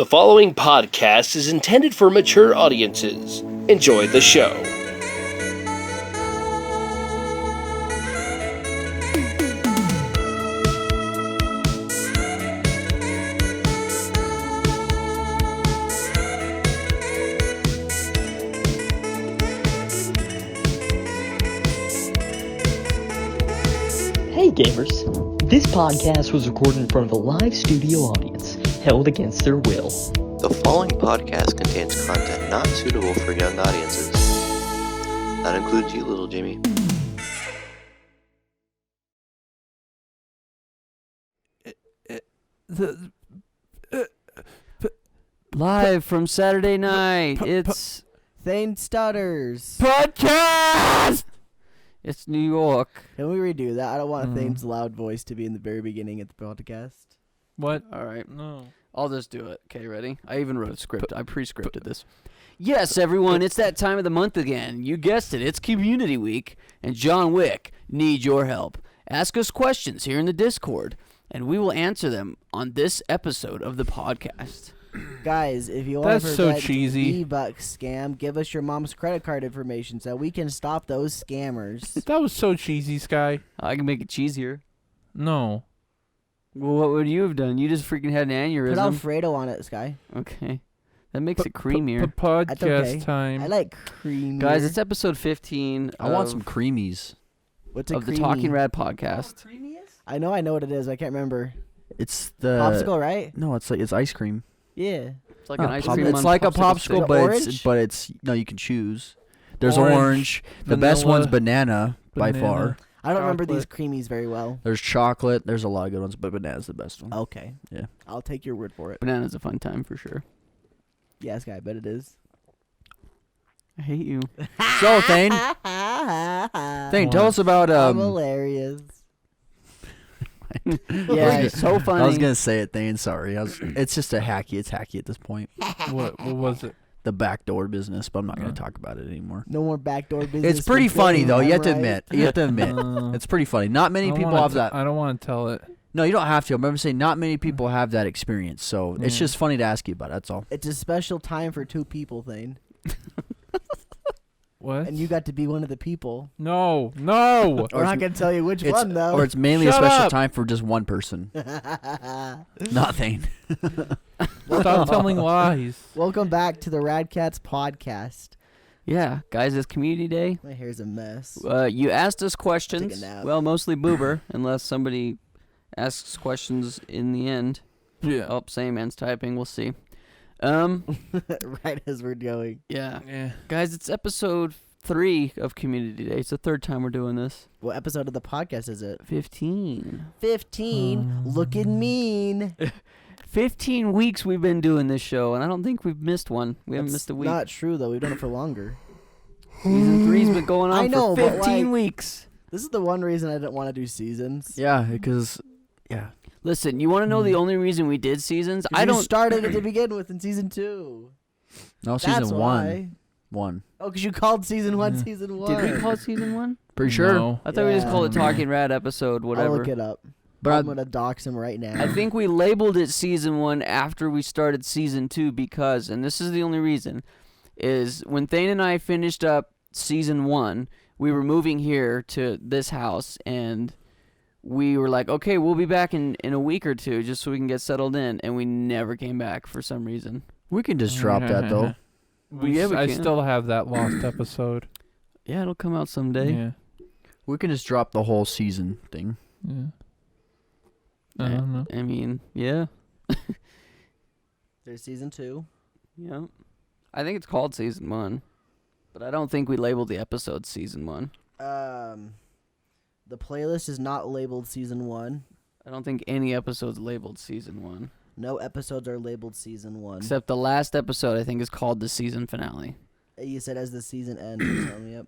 The following podcast is intended for mature audiences. Enjoy the show. Hey gamers, this podcast was recorded in front of a live studio audience, held against their will. The following podcast contains content not suitable for young audiences. That includes you, little Jimmy. Live from Saturday night, it's Thane Stutters. podcast. It's New York. Can we redo that? I don't want Thane's loud voice to be in the very beginning of the podcast. What? All right, No. I'll just do it. Okay, ready? I even wrote a script. I pre-scripted this. Yes, everyone, it's that time of the month again. You guessed it. It's Community Week, and John Wick needs your help. Ask us questions here in the Discord, and we will answer them on this episode of the podcast. Guys, if you want to That's so prevent cheesy. V-Bucks scam, give us your mom's credit card information so we can stop those scammers. That was so cheesy, Sky. I can make it cheesier. No. Well, what would you have done? You just freaking had an aneurysm. Put Alfredo on it, Sky. Okay. That makes it creamier. Podcast That's okay. time. I like creamy. Guys, it's episode 15 I want some creamies. What's a of the creamy? Talking Rad podcast. I know what it is. I can't remember. It's the Popsicle, right? No, it's ice cream. Yeah. It's like an ice Pop- cream It's on like a popsicle popsicle, stick. but it's no. You can choose. There's Orange, orange. The best vanilla, one's banana by far. I don't remember these Chocolate. creamies very well. There's chocolate. There's a lot of good ones, but banana's the best one. Okay. Yeah. I'll take your word for it. Banana's a fun time for sure. Yeah, Sky, I bet it is. I hate you. So Thane, tell us about I'm hilarious. Yeah, it's so funny. I was gonna say it, Thane. Sorry. It's just a hacky. It's hacky at this point. What was it? The backdoor business, but I'm not gonna talk about it anymore. No more backdoor business. It's pretty for funny Thane, though. You am have to I right? admit. You have to admit. It's pretty funny. Not many people have that. I don't want to tell it. No, you don't have to. I remember saying not many people have that experience, so it's Yeah. just funny to ask you about. That's all. It's a special time for two people, Thane. What? And you got to be one of the people. No. We're not going to tell you which one, though. Or it's mainly Shut a special up. time for just one person. Nothing. Stop telling lies. Welcome back to the RadKatz podcast. Yeah, guys, it's Community Day. My hair's a mess. You asked us questions. Take a nap. Well, mostly Boober, unless somebody asks questions in the end. Yeah. Oh, same man's typing. We'll see. Right as we're going. Yeah. Yeah. Guys, it's episode 3 of Community Day. It's the third time we're doing this. What episode of the podcast is it? 15. 15. Looking mean. 15 weeks we've been doing this show, and I don't think we've missed one. We haven't missed a week. Not true, though. We've done it for longer. Season 3's been going on I know, for but, 15 like, weeks. This is the one reason I didn't want to do seasons. Yeah, because Listen, you want to know the only reason we did seasons? I You don't. started it to begin with in season 2. no That's season why. one. Oh, because you called season 1 season 1. Did we call it season 1? Pretty sure. No. I thought we just Yeah. called it Talking Rad episode, I'll whatever. look it up. But I'm going to dox him right now. I think we labeled it season 1 after we started season 2 because, and this is the only reason, is when Thane and I finished up season 1, we were moving here to this house, and we were like, okay, we'll be back in a week or two just so we can get settled in, and we never came back for some reason. We can just drop that though. Yeah, we I can. still have that lost episode. Yeah, it'll come out someday. Yeah. We can just drop the whole season thing. Yeah. I don't know. I mean, yeah. There's season 2. Yeah. I think it's called season 1, but I don't think we labeled the episode season 1. The playlist is not labeled season 1. I don't think any episode's labeled season 1. No episodes are labeled season 1. Except the last episode, I think, is called the season finale. You said as the season ends. Yep.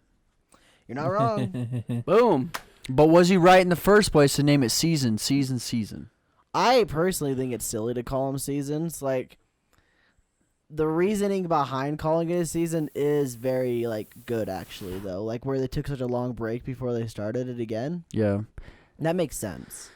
You're not wrong. Boom. But was he right in the first place to name it season? I personally think it's silly to call them seasons. Like, the reasoning behind calling it a season is very, good, actually, though. Like, where they took such a long break before they started it again. Yeah. That makes sense.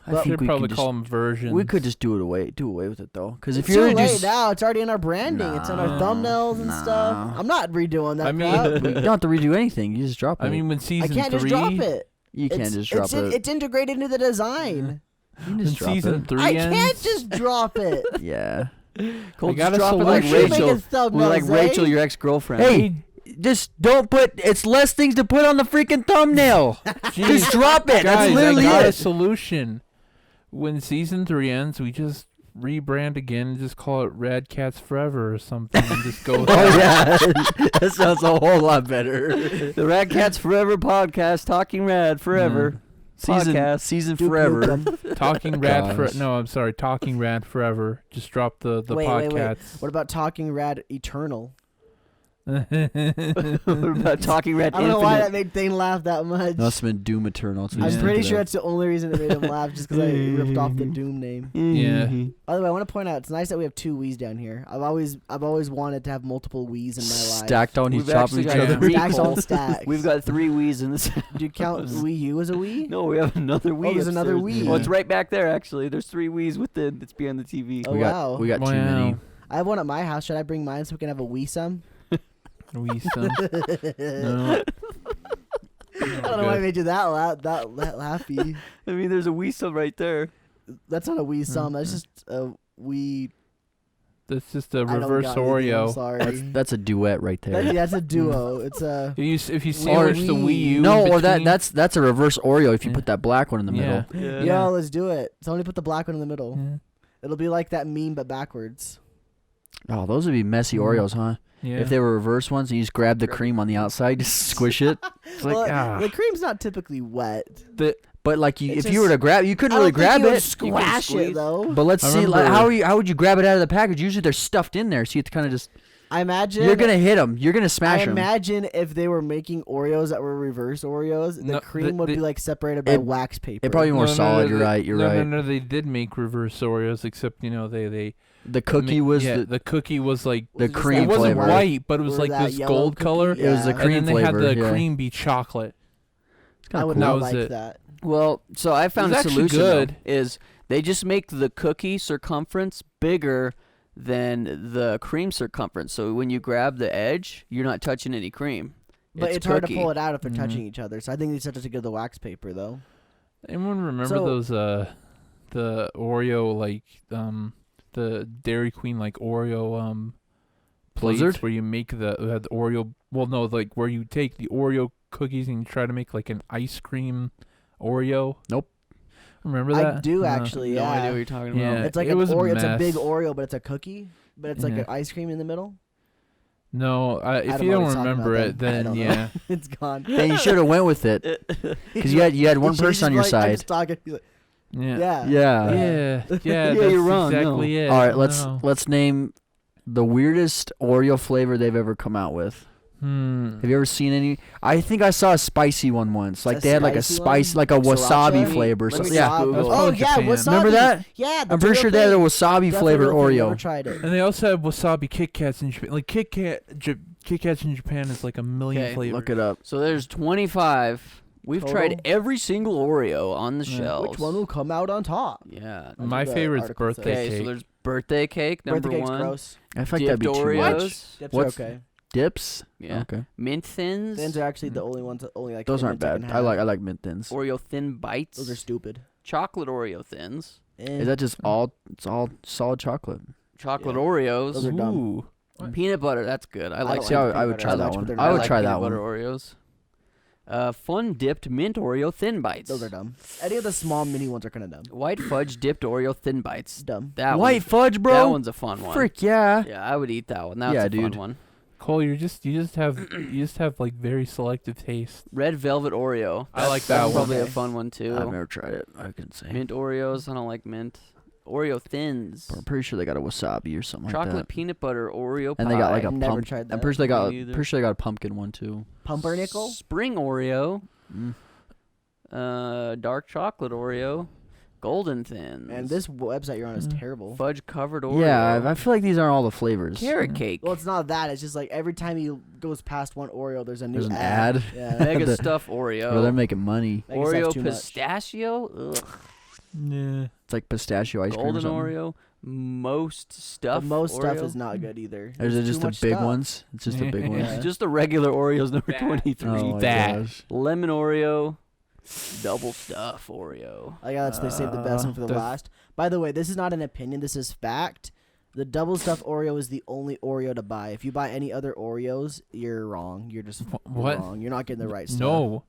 I think should we probably can call them versions. We could just do away with it though. Because if It's you're too gonna late do now. It's already in our branding. It's in our thumbnails and stuff. I'm not redoing that. I mean, crap. you don't have to redo anything. You just drop it. I mean, when I season can't 3, just drop it. you can't just drop it. It's integrated into the design. You can when just drop season it. 3 I ends, can't just drop it. Yeah. Cole, got just a drop it like solution. Rachel. Making thumbnails, We're like eh? Rachel, your ex-girlfriend. Hey, just don't put. It's less things to put on the freaking thumbnail. Just drop it. Guys, That's literally I got a it. solution. When season 3 ends, we just rebrand again and just call it RadKatz Forever or something and just go with Oh that. yeah, that sounds a whole lot better. The RadKatz Forever podcast, talking rad forever. Podcast. Season Duke forever. Nukem. Talking Rad Gosh. No, I'm sorry. Talking Rad Forever. Just drop the Wait. podcasts. What about Talking Rad Eternal? What about talking rad I don't know why that infinite? made Thane laugh that much. Must have been Doom Eternal. That's what I'm he's pretty thinking sure of. that's the only reason it made him laugh, just because I ripped off the Doom name. Yeah. By the way, I want to point out it's nice that we have 2 Wii's down here. I've always wanted to have multiple Wii's in my life. stacked on We've each top of actually each got Yeah. other. three. Stacks on Cole. stacks. We've got 3 Wii's in this. Do you count Wii U as a Wii? No, we have another Wii. there's another upstairs. Wii. Oh, it's right back there. Actually, there's 3 Wii's within. It's behind the TV. Oh, we wow. got too Wow. many. I have one at my house. Should I bring mine so we can have a Wii some? We some. No. I don't know why I made you that laughy. I mean, there's a Wii sub right there. That's not a Wii some. That's just a Wii. That's just a I don't reverse got anything, I'm Oreo. sorry. That's a duet right there. That's a duo. It's a. If you sandwich the Wii. Wii U No, in or between, that's a reverse Oreo if you Yeah. put that black one in the Yeah. middle. Yo, let's do it. Somebody put the black one in the middle. Yeah. It'll be like that meme, but backwards. Oh, those would be messy Mm. Oreos, huh? Yeah. If they were reverse ones, and you just grab the cream on the outside, just squish it. It's like, Well, the cream's not typically wet. But like, It's if you were to grab, you couldn't I really don't think grab you would it. squash it squeeze. though. But let's I see, like, remember- how would you grab it out of the package? Usually they're stuffed in there, so you have to kind of just. I imagine You're gonna hit them. You're gonna I smash them. imagine if they were making Oreos that were reverse Oreos, the No, cream the- would the- be like separated by it- wax paper. It'd probably be more solid. You're right. You're right. No, they did make reverse Oreos, except they The cookie was the cookie was like the Was it just cream it wasn't flavor. white, but it was Or like that this yellow gold cookie? color. It was the Yeah. cream and then flavor. they had the yeah. cream be chocolate. It's I kind would of That not was like it. that. Well, so I found a It's actually solution. good. Though, is they just make the cookie circumference bigger than the cream circumference. So when you grab the edge, you're not touching any cream. But it's hard to cookie. pull it out if they're Mhm. touching each other. So I think they just have to get the wax paper though. Anyone remember So- those the Oreo like the Dairy Queen like Oreo plates Blizzard? where you make the Oreo, well no, like where you take the Oreo cookies and you try to make like an ice cream Oreo? Nope. Remember I that? do No. actually. No Yeah. idea what you're talking Yeah. about. It's like It an was a Oreo. It's a big mess. Oreo, but it's a cookie. But it's like Yeah. an ice cream in the middle. No, if don't you know what don't he's talking remember about it, then. I then don't know. yeah. It's gone. And you should have went with it because you had one He's person on your like, I'm side. just talking. He's like, Yeah. yeah. Yeah. Yeah. Yeah, Yeah, that's you're wrong, exactly it. All right, No. let's name the weirdest Oreo flavor they've ever come out with. Have you ever seen any? I think I saw a spicy one once. Like A they had like a spicy spice, one? like a wasabi Sriracha? flavor. Let So, me yeah, just Google That's it. Oh probably yeah, Japan. wasabi. Remember that? Yeah, I'm pretty sure they had a wasabi flavor Oreo. Never tried it. And they also have wasabi Kit Kats in Japan. Like Kit Kats in Japan is like a million Okay, flavors. Look it up. So there's 25. We've Total? tried every single Oreo on the Yeah. shelves. Which one will come out on top? Yeah. My what the favorite's article says. birthday Okay, so cake. there's birthday cake, number Birthday cake's one. gross. I feel like that'd be Dipped too Oreos. much. Dips What's- are okay. Dips. Yeah. Okay. Mint thins. Thins are actually the only ones that only like. Those thin aren't mints bad. can I have. like mint thins. Oreo thin bites. Those are stupid. Chocolate Oreo thins. Is that just all? It's all solid chocolate. Chocolate Yeah. Oreos. Those are dumb. Ooh. Peanut butter. That's good. I like. don't See, like I would peanut try butter that as much, one. but they're I nice. would like try peanut that butter one. Oreos. Fun dipped mint Oreo thin bites. Those are dumb. Any of the small mini ones are kind of dumb. White fudge dipped Oreo thin bites. Dumb. That White one's, fudge, bro. That one's a fun one. Frick yeah. Yeah, I would eat that one. That's Yeah, a dude. fun one. Cole, you just have like very selective taste. Red velvet Oreo. I like That's that one. probably a Okay. fun one too. I've never tried it. I couldn't say. Mint Oreos. I don't like mint. Oreo thins. But I'm pretty sure they got a wasabi or something Chocolate like that. peanut butter Oreo pie. And they got like a I've never pump. tried I'm that. pretty sure they got. Me either. Pretty sure they got a pumpkin one too. Pumpernickel. Spring Oreo. Mm. Dark chocolate Oreo. Golden thins. And this website you're on is Mm. terrible. fudge covered Oreo. Yeah, I feel like these aren't all the flavors. Carrot cake. Well, it's not that. It's just like every time he goes past one Oreo, there's a new There's an ad. Yeah. Mega The- stuff Oreo. Bro, they're making money. Mega stuff's Oreo too much. pistachio. Ugh. Nah. It's like pistachio ice cream. Golden or something. Oreo, most stuff. The most stuff Oreo? is not good either. Or is it There's just too the much big stuff. ones? It's just the big ones. Yeah. Just the regular Oreos, number 23. Oh my that. gosh. Lemon Oreo, double stuff Oreo. I guess they saved the best one for the last. By the way, this is not an opinion. This is fact. The double stuffed Oreo is the only Oreo to buy. If you buy any other Oreos, you're wrong. You're just What? wrong. You're not getting the right stuff. No.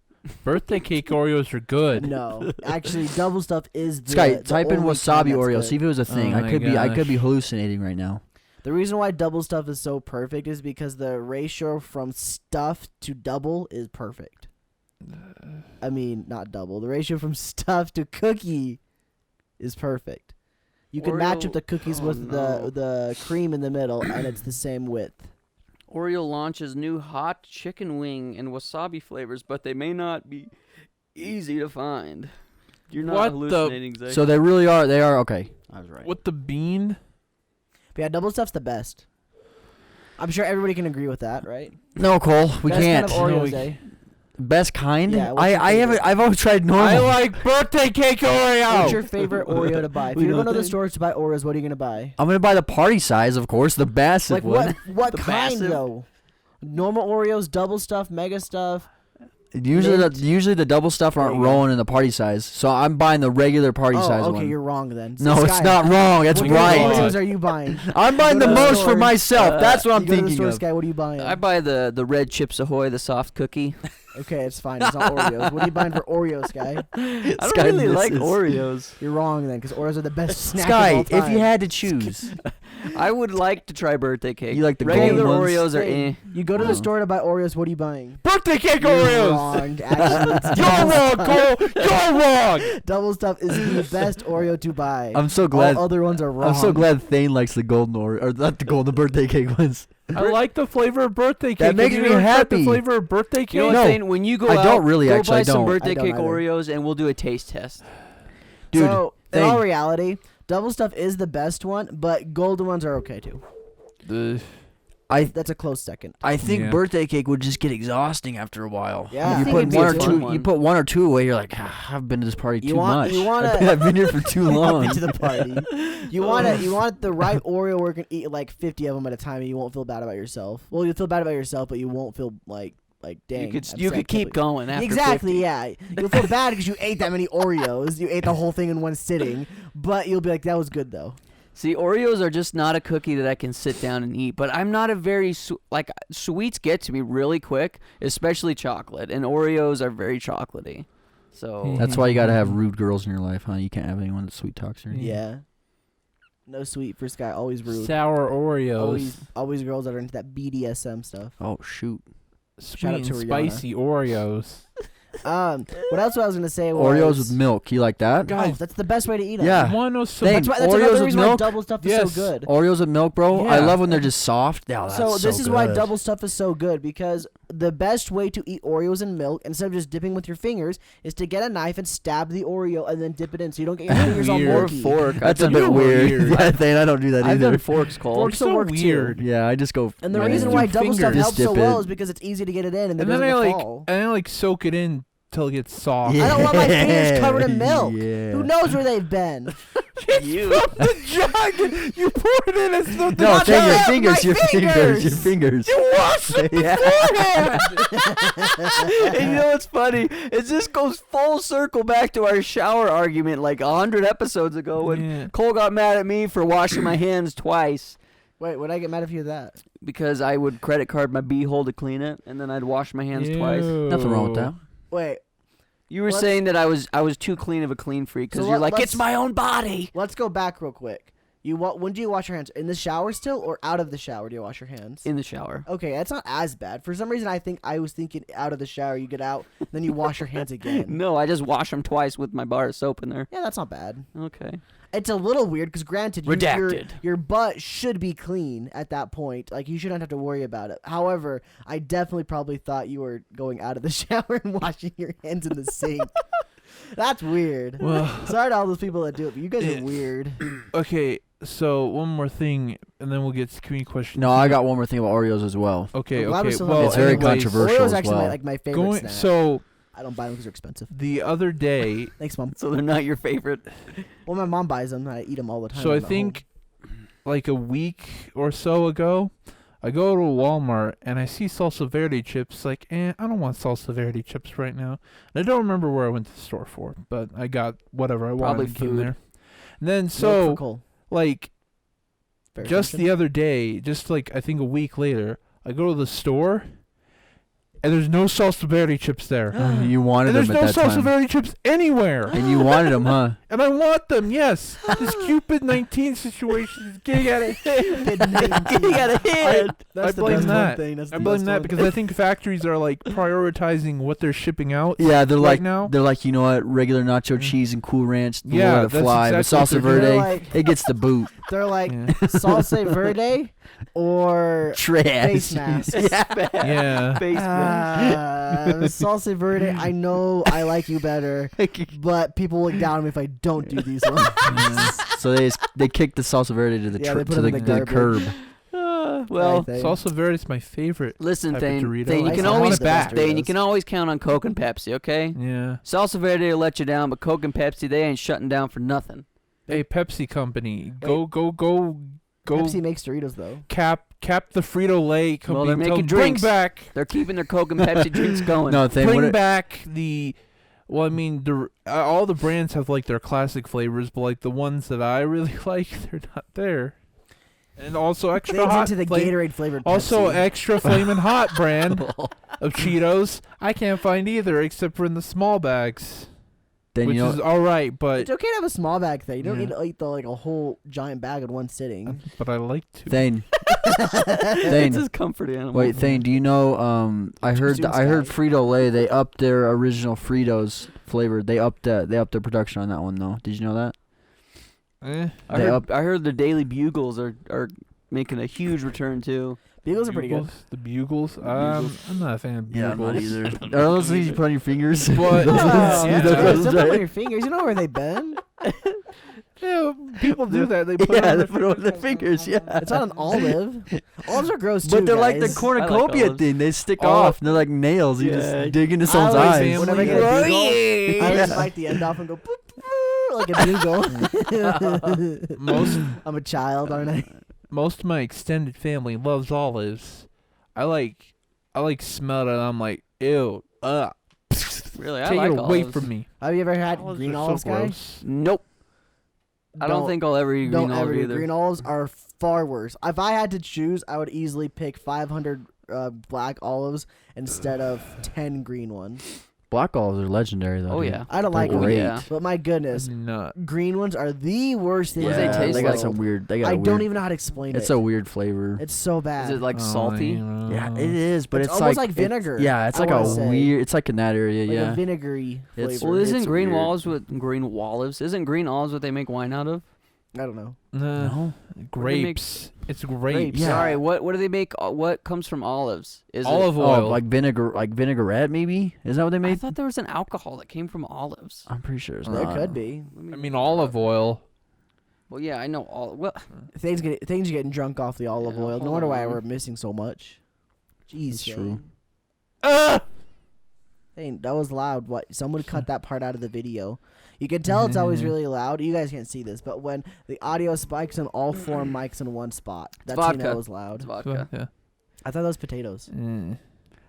Birthday cake Oreos are good. No, actually, double stuff is the. Sky, the type in only wasabi kind that's Oreo. good. See if it was a thing. Oh I my could be gosh. hallucinating right now. The reason why double stuff is so perfect is because the ratio from stuff to double is perfect. I mean, not double. The ratio from stuff to cookie is perfect. You can match up the cookies with the cream in the middle, and it's the same width. Oreo launches new hot chicken wing and wasabi flavors, but they may not be easy to find. You're not What hallucinating, Zach. So they really are. They are okay. I was right. With the bean? But yeah, double stuff's the best. I'm sure everybody can agree with that, right? No, Cole, we Best can't. Kind of No, Oreos, we- eh? Best kind? Yeah, what's your I haven't. favorite? I've always tried normal. I like birthday cake Oreo. What's your favorite Oreo to buy? If We you're going don't to the think- stores to buy Oreos, what are you going to buy? I'm gonna buy the party size, of course, the massive Like one. what The kind massive? though? Normal Oreos, double stuff, mega stuff. Usually, mint. usually the double stuff aren't There you go. rolling in the party size, so I'm buying the regular party size okay, one. you're wrong then. No, Sky, it's not wrong. That's what right. kind of Oreos are you buying? I'm buying Go the to the most for store. myself. That's what I'm you go to the thinking store, of. Sky, what are you buying? I buy the red Chips Ahoy, the soft cookie. Okay, it's fine. It's not Oreos. What are you buying for Oreos, Sky? I don't Sky really like misses. Oreos. You're wrong then, because Oreos are the best snack Sky, of all if you time. had to choose, I would like to try birthday cake. You like the regular gold ones? Oreos are Hey, eh. You go to the Oh. store to buy Oreos, what are you buying? Birthday cake You're Oreos. wrong. Actually, it's You're wrong, Cole. You're wrong. double stuff is the best Oreo to buy. I'm so glad. All other ones are wrong. I'm so glad Thane likes the golden or not the golden birthday cake ones. I like the flavor of birthday cake. That makes Have me you ever tried happy. The flavor of birthday cake. You know what, No, Thane? When you go I out, don't really, go actually, buy I some don't. birthday I don't cake either. Oreos, and we'll do a taste test. Dude, so, in Thane. all reality, double stuff is the best one, but golden ones are okay too. That's a close second. I think Yeah. birthday cake would just get exhausting after a while. Yeah. I you think put it'd be one a or fun two. one. You put one or two away. You're like, I've been to this party You too want- much. you wanna- I've been here for too long. to the party. You want the right Oreo where you can eat like 50 of them at a time, and you won't feel bad about yourself. Well, you'll feel bad about yourself, but you won't feel like dang. You could keep going after Exactly, 50. yeah. You'll feel bad because you ate that many Oreos. You ate the whole thing in one sitting, but you'll be like, that was good though. See, Oreos are just not a cookie that I can sit down and eat. But I'm not a very sweets get to me really quick, especially chocolate, and Oreos are very chocolatey. So That's why you gotta have rude girls in your life, huh? You can't have anyone that sweet talks you. Yeah. No sweet for Sky. Always rude. Sour Oreos. Always girls that are into that BDSM stuff. Oh shoot. Shout out Sweet to and Rihanna. spicy Oreos. What else I was gonna say was Oreos with milk. You like that? Oh, that's the best way to eat them. Yeah. You want to know some? Thane, That's Oreos another with reason why milk? double stuff is Yes. so good. Oreos with milk, bro. I Yeah. love when they're just soft. Yeah, that's So this is why good. double stuff is so good, because the best way to eat Oreos in milk, instead of just dipping with your fingers, is to get a knife and stab the Oreo and then dip it in, so you don't get your fingers all Weird. or murky. fork. That's a I've bit done- weird. Yeah, Thane, I don't do that I've either. done forks, Cole. Forks so will work too. weird. Yeah, I just go. And the yeah. reason do why double stuff fingers. helps Just so dip well it. is because it's easy to get it in and it And then doesn't I fall. like soak it in till it gets soft. I don't want my fingers covered in milk. Yeah. Who knows where they've been? You. the jug. You pour it in. It's not the No, jug. take your my fingers, your fingers, fingers. your fingers. You wash them Yeah. beforehand. And you know what's funny? It just goes full circle back to our shower argument like 100 episodes ago when Yeah. Cole got mad at me for washing my hands twice Wait, would I get mad if you did that? because I would credit card my beehole to clean it, and then I'd wash my hands twice. Nothing wrong with that. Wait, You were Let's- saying that I was too clean of a clean freak because So you're let- like, it's let's- my own body. let's go back real quick. When do you wash your hands? In the shower still, or out of the shower do you wash your hands? In the shower. Okay, that's not as bad. For some reason, I was thinking out of the shower, you get out, then you wash your hands again. No, I just wash them twice with my bar of soap in there. Yeah, that's not bad. Okay. It's a little weird because, granted, Redacted. your butt should be clean at that point. Like, you shouldn't have to worry about it. However, I definitely probably thought you were going out of the shower and washing your hands in the sink. That's weird. Well, Sorry to all those people that do it, but you guys Yeah. are weird. okay. So one more thing, and then we'll get to community questions. No, I got one more thing about Oreos as well. Okay. I'm glad we're Okay. still Well, on It's very anyways, controversial. Oreo's as actually well. my favorite Going snack. so I don't buy them because they're expensive. The other day, Thanks, Mom. So they're not your favorite. Well, my mom buys them, and I eat them all the time. so when I I'm at think like a week or so ago, I go to Walmart and I see salsa verde chips. Like, I don't want salsa verde chips right now. And I don't remember where I went to the store for, but I got whatever I Probably wanted from food. there. And then home. Milk so for Cole. like Very just efficient. the other day, just like I think a week later, I go to the store and there's no salsa verde chips there. You wanted And there's them no at that salsa time. verde chips anywhere. And you wanted them, huh? And I want them, yes. This Cupid-19 situation is getting out of hand. Getting out of hand. That's I the blame best one that. thing. That's I the blame best that one. because I think factories are like prioritizing what they're shipping out. Yeah, they're right like now. they're like, you know what, regular nacho Mm. cheese and Cool Ranch, we'll Yeah, let it that's fly. exactly but what salsa they're verde, doing. They're like- it gets the boot. They're like Yeah. salsa verde or Trash. face mask. Yeah. Salsa verde. I know I like you better, but people look down on me if I don't do these ones. So they kicked the salsa verde to the Yeah, they put to them the, in the the curb. Well, Salsa verde is my favorite. listen, type of Thane. Dorito. Thane, you I can want always the best Thane, you Doritos. can always count on Coke and Pepsi, okay? Yeah. Salsa Verde will let you down, but Coke and Pepsi, they ain't shutting down for nothing. Hey, Pepsi company, go Pepsi makes Doritos though. cap the Frito-Lay company. Well, they're and tell making them, bring drinks. back They're keeping their Coke and Pepsi drinks going. No, Thane, bring what back the. Well, I mean, all the brands have like their classic flavors, but like the ones that I really like, they're not there. And also extra Things hot. into the fla- Gatorade flavored. Also Pepsi. extra flamin' hot brand of Cheetos. I can't find either except for in the small bags, then which you know is all right. But It's okay to have a small bag thing. You don't Yeah. need to eat like a whole giant bag in one sitting. but I like to. Thane. It's Thane. his comfort animal. Wait, Thane, do you know I heard soon, I heard Sky. Frito-Lay, they upped their original Fritos flavor. They upped their production on that one though. Did you know that? Eh. I heard the Daily Bugles are making a huge return too. Bugles are pretty good. The Bugles. I'm not a fan of Yeah, Bugles. I'm not either. Are those things you put on your fingers? But- Oh, Yeah, that's those good. Still put on your fingers. You know where they've been. Yeah, people do that. They put yeah, on they their put it on their fingers. Yeah, It's not an olive. Olives are gross too. but they're like the guys. cornucopia olives. thing. They stick Oh. off. And they're like nails. You Yeah. just dig into I someone's always- eyes. Whenever I get a Family. beagle, I just Yeah. bite the end off and go boop, boop, like a bugle. Most I'm a child, aren't I? most of my extended family loves olives. I like smell it and I'm like, ew, Really, I take like it away olives. from me. Have you ever had Olives green are olives, so guy? gross. Nope. I don't think I'll ever eat green Don't ever olive eat either. green olives are far worse. If I had to choose, I would easily pick 500 black olives instead of 10 green ones. Black olives are legendary though. Oh dude. yeah. I don't They're like them, great. Yeah. but my goodness, Not. green ones are the worst things. What do Yeah, they taste they got like? some weird. They got. I a don't weird, even know how to explain It's it. a weird flavor. It's so bad. Is it like Oh, salty? you know. Yeah, it is, but It's it's almost like like vinegar, Yeah, it's I like a wanna say. weird. It's like in that area. like Yeah. a vinegary It's- flavor. Well, isn't It's green weird. olives Isn't green olives what they make wine out of? I don't know. No. Grapes. It's grapes. Yeah. Sorry, what do they make? What comes from olives? Is Olive it, oil. Oh, like vinaigrette maybe? Is that what they I made? thought there was an alcohol that came from olives. I'm pretty sure it's There not. could be. Let me I mean, look it olive up. oil. Well, yeah, I know all. Well, Things are getting drunk off the olive Yeah, oil. No hold wonder why on. we're missing so much. Jeez, It's true. Dang, that was loud. What? Someone cut that part out of the video. You can tell it's always really loud. You guys can't see this, but when the audio spikes on all four mics in one spot, that's when you know vodka. it was it's loud. vodka. Yeah. I thought that was potatoes. Eh.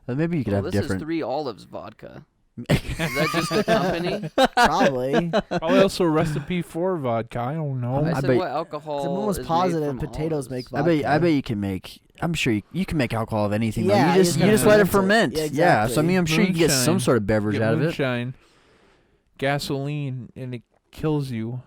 Maybe you could Oh, have this different. is 3 Olives vodka. Is that just the company? Probably. Probably also a recipe for vodka. I don't know. I I said bet- what alcohol Someone was is made positive from potatoes olives. make I vodka. bet you can make. I'm sure you can make alcohol of anything. Yeah, though. you You just just gotta let it ferment ferment. it. Yeah, Yeah. So I mean, I'm sure you can get some Moonshine. sort of beverage Get out of it. moonshine, gasoline, and it kills you.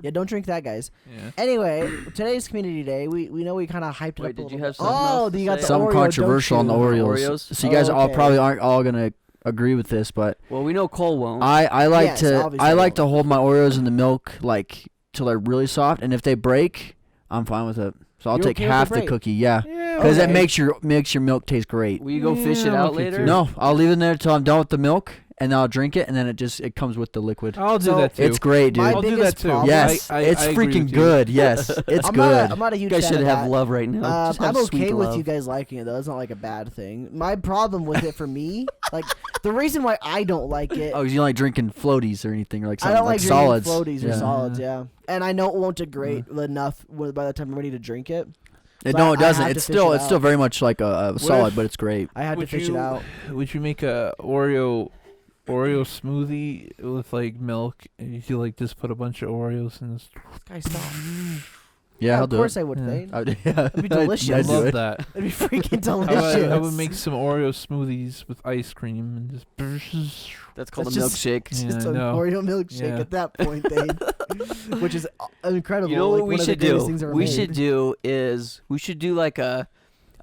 Yeah, don't drink that, guys. Yeah. Anyway, today's community day. We know we kind of hyped it Wait, up a did you little have bit. something Oh, else to you got say? the Some Oreo, controversial on the don't you? Oreos. Oreos? So you guys all Okay. probably aren't all gonna agree with this, but Well, we know Cole won't. I like Yes, to obviously I I like won't. to hold my Oreos in the milk like till they're really soft, and if they break, I'm fine with it. So I'll You're take okay with half the the break? cookie, yeah, Yeah. because Okay. it makes your milk taste great. Will you go fish it Yeah, out okay, later? too. No, I'll leave it in there till I'm done with the milk, and I'll drink it, and then it comes with the liquid. I'll do So, that too. It's great, dude. My I'll do that biggest too. problem- Yes, I it's agree freaking with you. good. Yes, it's good. I'm not a You huge guys fan should of have that. love right now. Just have I'm sweet okay with love. you guys liking it though. It's not like a bad thing. My problem with it for me, like the reason why I don't like it, Oh, you don't like drinking floaties or anything or like I something don't like drinking solids. floaties or Yeah. solids. Yeah, and I know it won't degrade enough by the time I'm ready to drink it. No, it I doesn't. have It's to fish still it it's still out. very much like a solid, if- but it's great. I had to fish it out. Would you make a Oreo smoothie with like milk, and you like just put a bunch of Oreos in this? Guys, stop. Yeah, I'll of do course it. I would, Yeah. Thane. It'd be delicious. I I'd love it. that. It'd be freaking I delicious. would make some Oreo smoothies with ice cream and just. That's called That's a just- milkshake. It's Yeah, just I an know. Oreo milkshake Yeah. at that point, Thane. Which is incredible. You know like what we one of the should greatest do? things ever We made. should do is we should do like a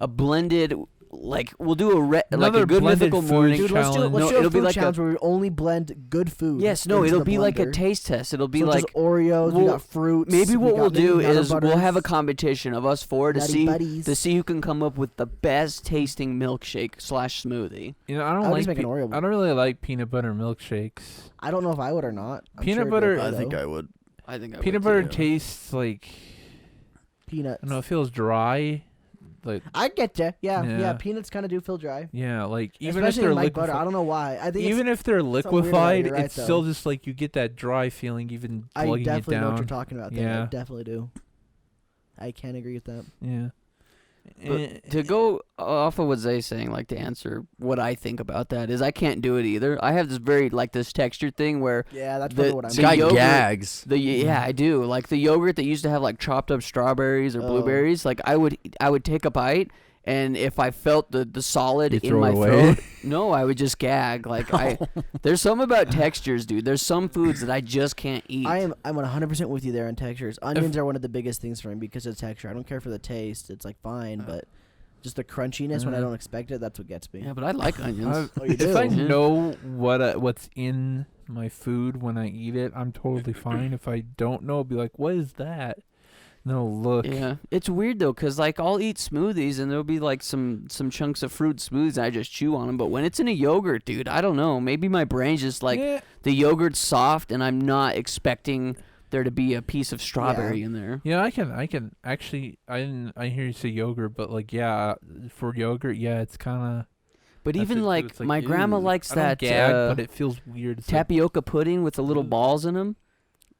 blended, like we'll do like Another a good blended mythical food morning. Dude, let's do challenge. let's No, do a it'll be food like a- challenge where we only blend good food. Yes, no, into it'll the be like a blender. taste test. It'll be So like just Oreos. We we'll- got fruits. maybe we what got we'll do maybe nut is we'll have a butters, competition of us four to Nutty see Buddies. who can come up with the best tasting milkshake / smoothie. You know, I I don't would like. just make an Oreo. I don't really like peanut butter milkshakes. I don't know if I would or not. I'm Peanut sure butter- it'd I be think though. I would. I think I Peanut would butter too. tastes like Peanuts. I don't know. It feels dry. Like I get you. Yeah, Yeah. Peanuts kind of do feel dry. yeah, like even Especially if they're in like butter. I liquefied. don't know why. I think Even if they're something weird about it, liquefied, you're right, it's still though. just like you get that dry feeling, even I plugging it definitely know what down. you're talking about. There. I Yeah. definitely do. I can't agree with that. Yeah. But to go off of what Zay's saying, like to answer what I think about that is I can't do it either. I have this very like this texture thing where Yeah, that's The- probably what I'm. the This guy yogurt- gags. yeah I do like the yogurt that used to have like chopped up strawberries or Oh. blueberries. Like I would take a bite. And if I felt the solid You in throw my it away? throat, no, I would just gag. Like there's something about textures, dude. There's some foods that I just can't eat. I'm 100% with you there on textures. Onions are one of the biggest things for me because of texture. I don't care for the taste; it's like fine, but just the crunchiness when I don't expect it, that's what gets me. Yeah, but I like onions. Oh, you If I do? know what's in my food when I eat it, I'm totally fine. If I don't know, I'll be like, "What is that?" And then I'll look. Yeah, it's weird though, cause like I'll eat smoothies and there'll be like some chunks of fruit smoothies and I just chew on them. But when it's in a yogurt, dude, I don't know. Maybe my brain's just like Yeah. the yogurt's soft and I'm not expecting there to be a piece of strawberry in there. Yeah, I can actually. I hear you say yogurt, but like, yeah, for yogurt, yeah, it's kind of. But even like, my grandma likes I don't that gag, but it feels weird. It's like, tapioca pudding with the little balls in them.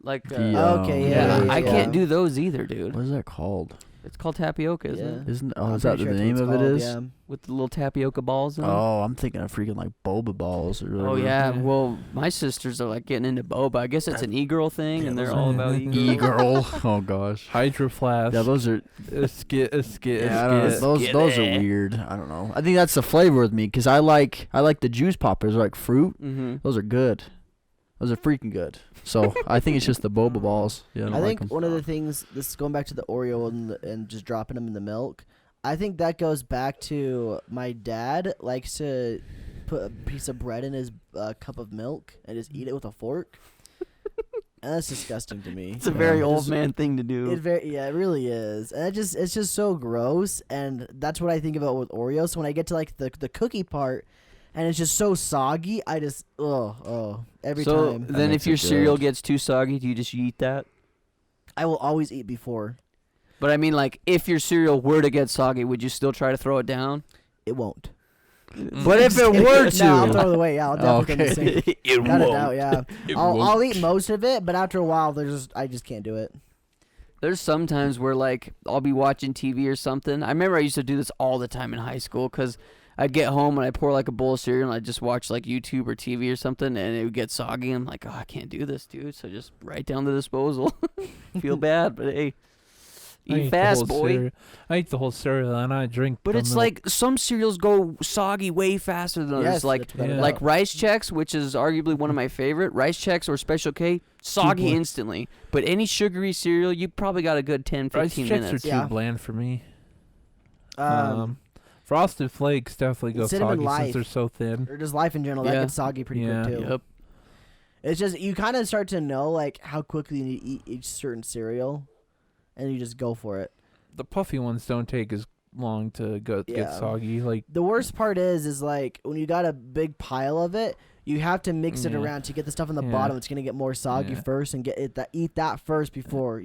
Like, Okay, yeah, yeah, I yeah. can't do those either, dude. What is that called? It's called tapioca, isn't it? Isn't I'm is that pretty the sure name that's of what it it's is? called, With the little tapioca balls in them. Oh, I'm thinking of freaking like boba balls or whatever. Oh yeah, Yeah. well my sisters are like getting into boba. I guess it's an e-girl thing, and they're those all are- about e-girl. E-girl. Oh gosh. Hydro Flask. Yeah, those are. a skit. Yeah, I don't know. Those are Skitty. weird. I don't know. I think that's the flavor with me because I like the juice poppers like fruit. Mm-hmm. Those are good. Those are freaking good. So I think it's just the boba balls. Yeah, I don't I like think 'em. one of the things, this is going back to the Oreo and just dropping them in the milk. I think that goes back to my dad likes to put a piece of bread in his cup of milk and just eat it with a fork. And that's disgusting to me. It's a very It old just- man thing to do. Yeah, it really is, and it's just so gross, and that's what I think about with Oreos. So when I get to like the cookie part, and it's just so soggy, I just every so time then, makes if your it cereal good. gets too soggy, do you just eat that? I will always eat before. But I mean, like, if your cereal were to get soggy, would you still try to throw it down? It won't. But if it were to, No, I'll throw it away. Yeah, I'll definitely Okay. think the same. Cut it out. Yeah, I'll eat most of it, but after a while, I just can't do it. There's some times where, like, I'll be watching TV or something. I remember I used to do this all the time in high school because I'd get home and I'd pour, like, a bowl of cereal and I'd just watch, like, YouTube or TV or something, and it would get soggy. I'm like, oh, I can't do this, dude. So just right down the disposal. Feel bad, but hey, I eat eat the fast, whole boy. cereal. I eat the whole cereal and I drink. But the it's milk. like some cereals go soggy way faster than others. Yes, Like that's what Yeah. like Rice Chex, which is arguably one of my favorite. Rice Chex or Special K, soggy bland. instantly. But any sugary cereal, you probably got a good 10, Rice 15 Chex minutes. are Yeah. too bland for me. Um, Frosted Flakes definitely go Cinnamon soggy Life. since they're so thin. or just life in general, that Yeah. gets soggy pretty Yeah. quick too. Yep. It's just you kind of start to know like how quickly you need to eat each certain cereal, and you just go for it. The puffy ones don't take as long to get Yeah. soggy. Like The worst part is like when you got a big pile of it, You have to mix it around to get the stuff on the bottom. It's gonna get more soggy first, and eat that first before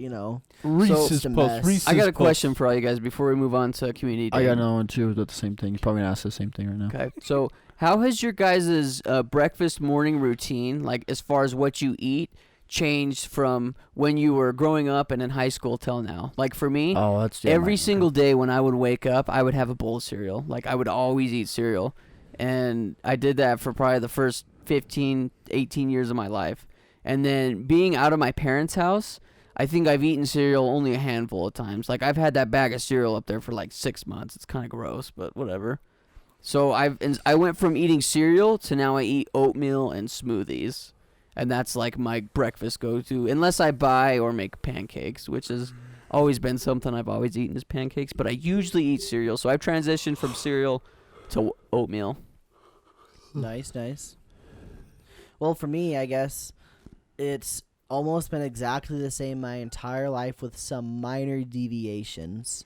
Reese's Puffs. I got a question for all you guys before we move on to community day. I got another one too about the same thing. You're probably gonna ask the same thing right now. Okay, so how has your guys' breakfast morning routine, like as far as what you eat, changed from when you were growing up and in high school till now? Like for me, every single day when I would wake up, I would have a bowl of cereal. Like I would always eat cereal. And I did that for probably the first 15, 18 years of my life. And then being out of my parents' house, I think I've eaten cereal only a handful of times. Like I've had that bag of cereal up there for like 6 months. It's kind of gross, but whatever. So I went from eating cereal to now I eat oatmeal and smoothies. And that's like my breakfast go-to. Unless I buy or make pancakes, which has always been something I've always eaten is pancakes. But I usually eat cereal. So I've transitioned from cereal to oatmeal. Nice. Well, for me, I guess it's almost been exactly the same my entire life with some minor deviations.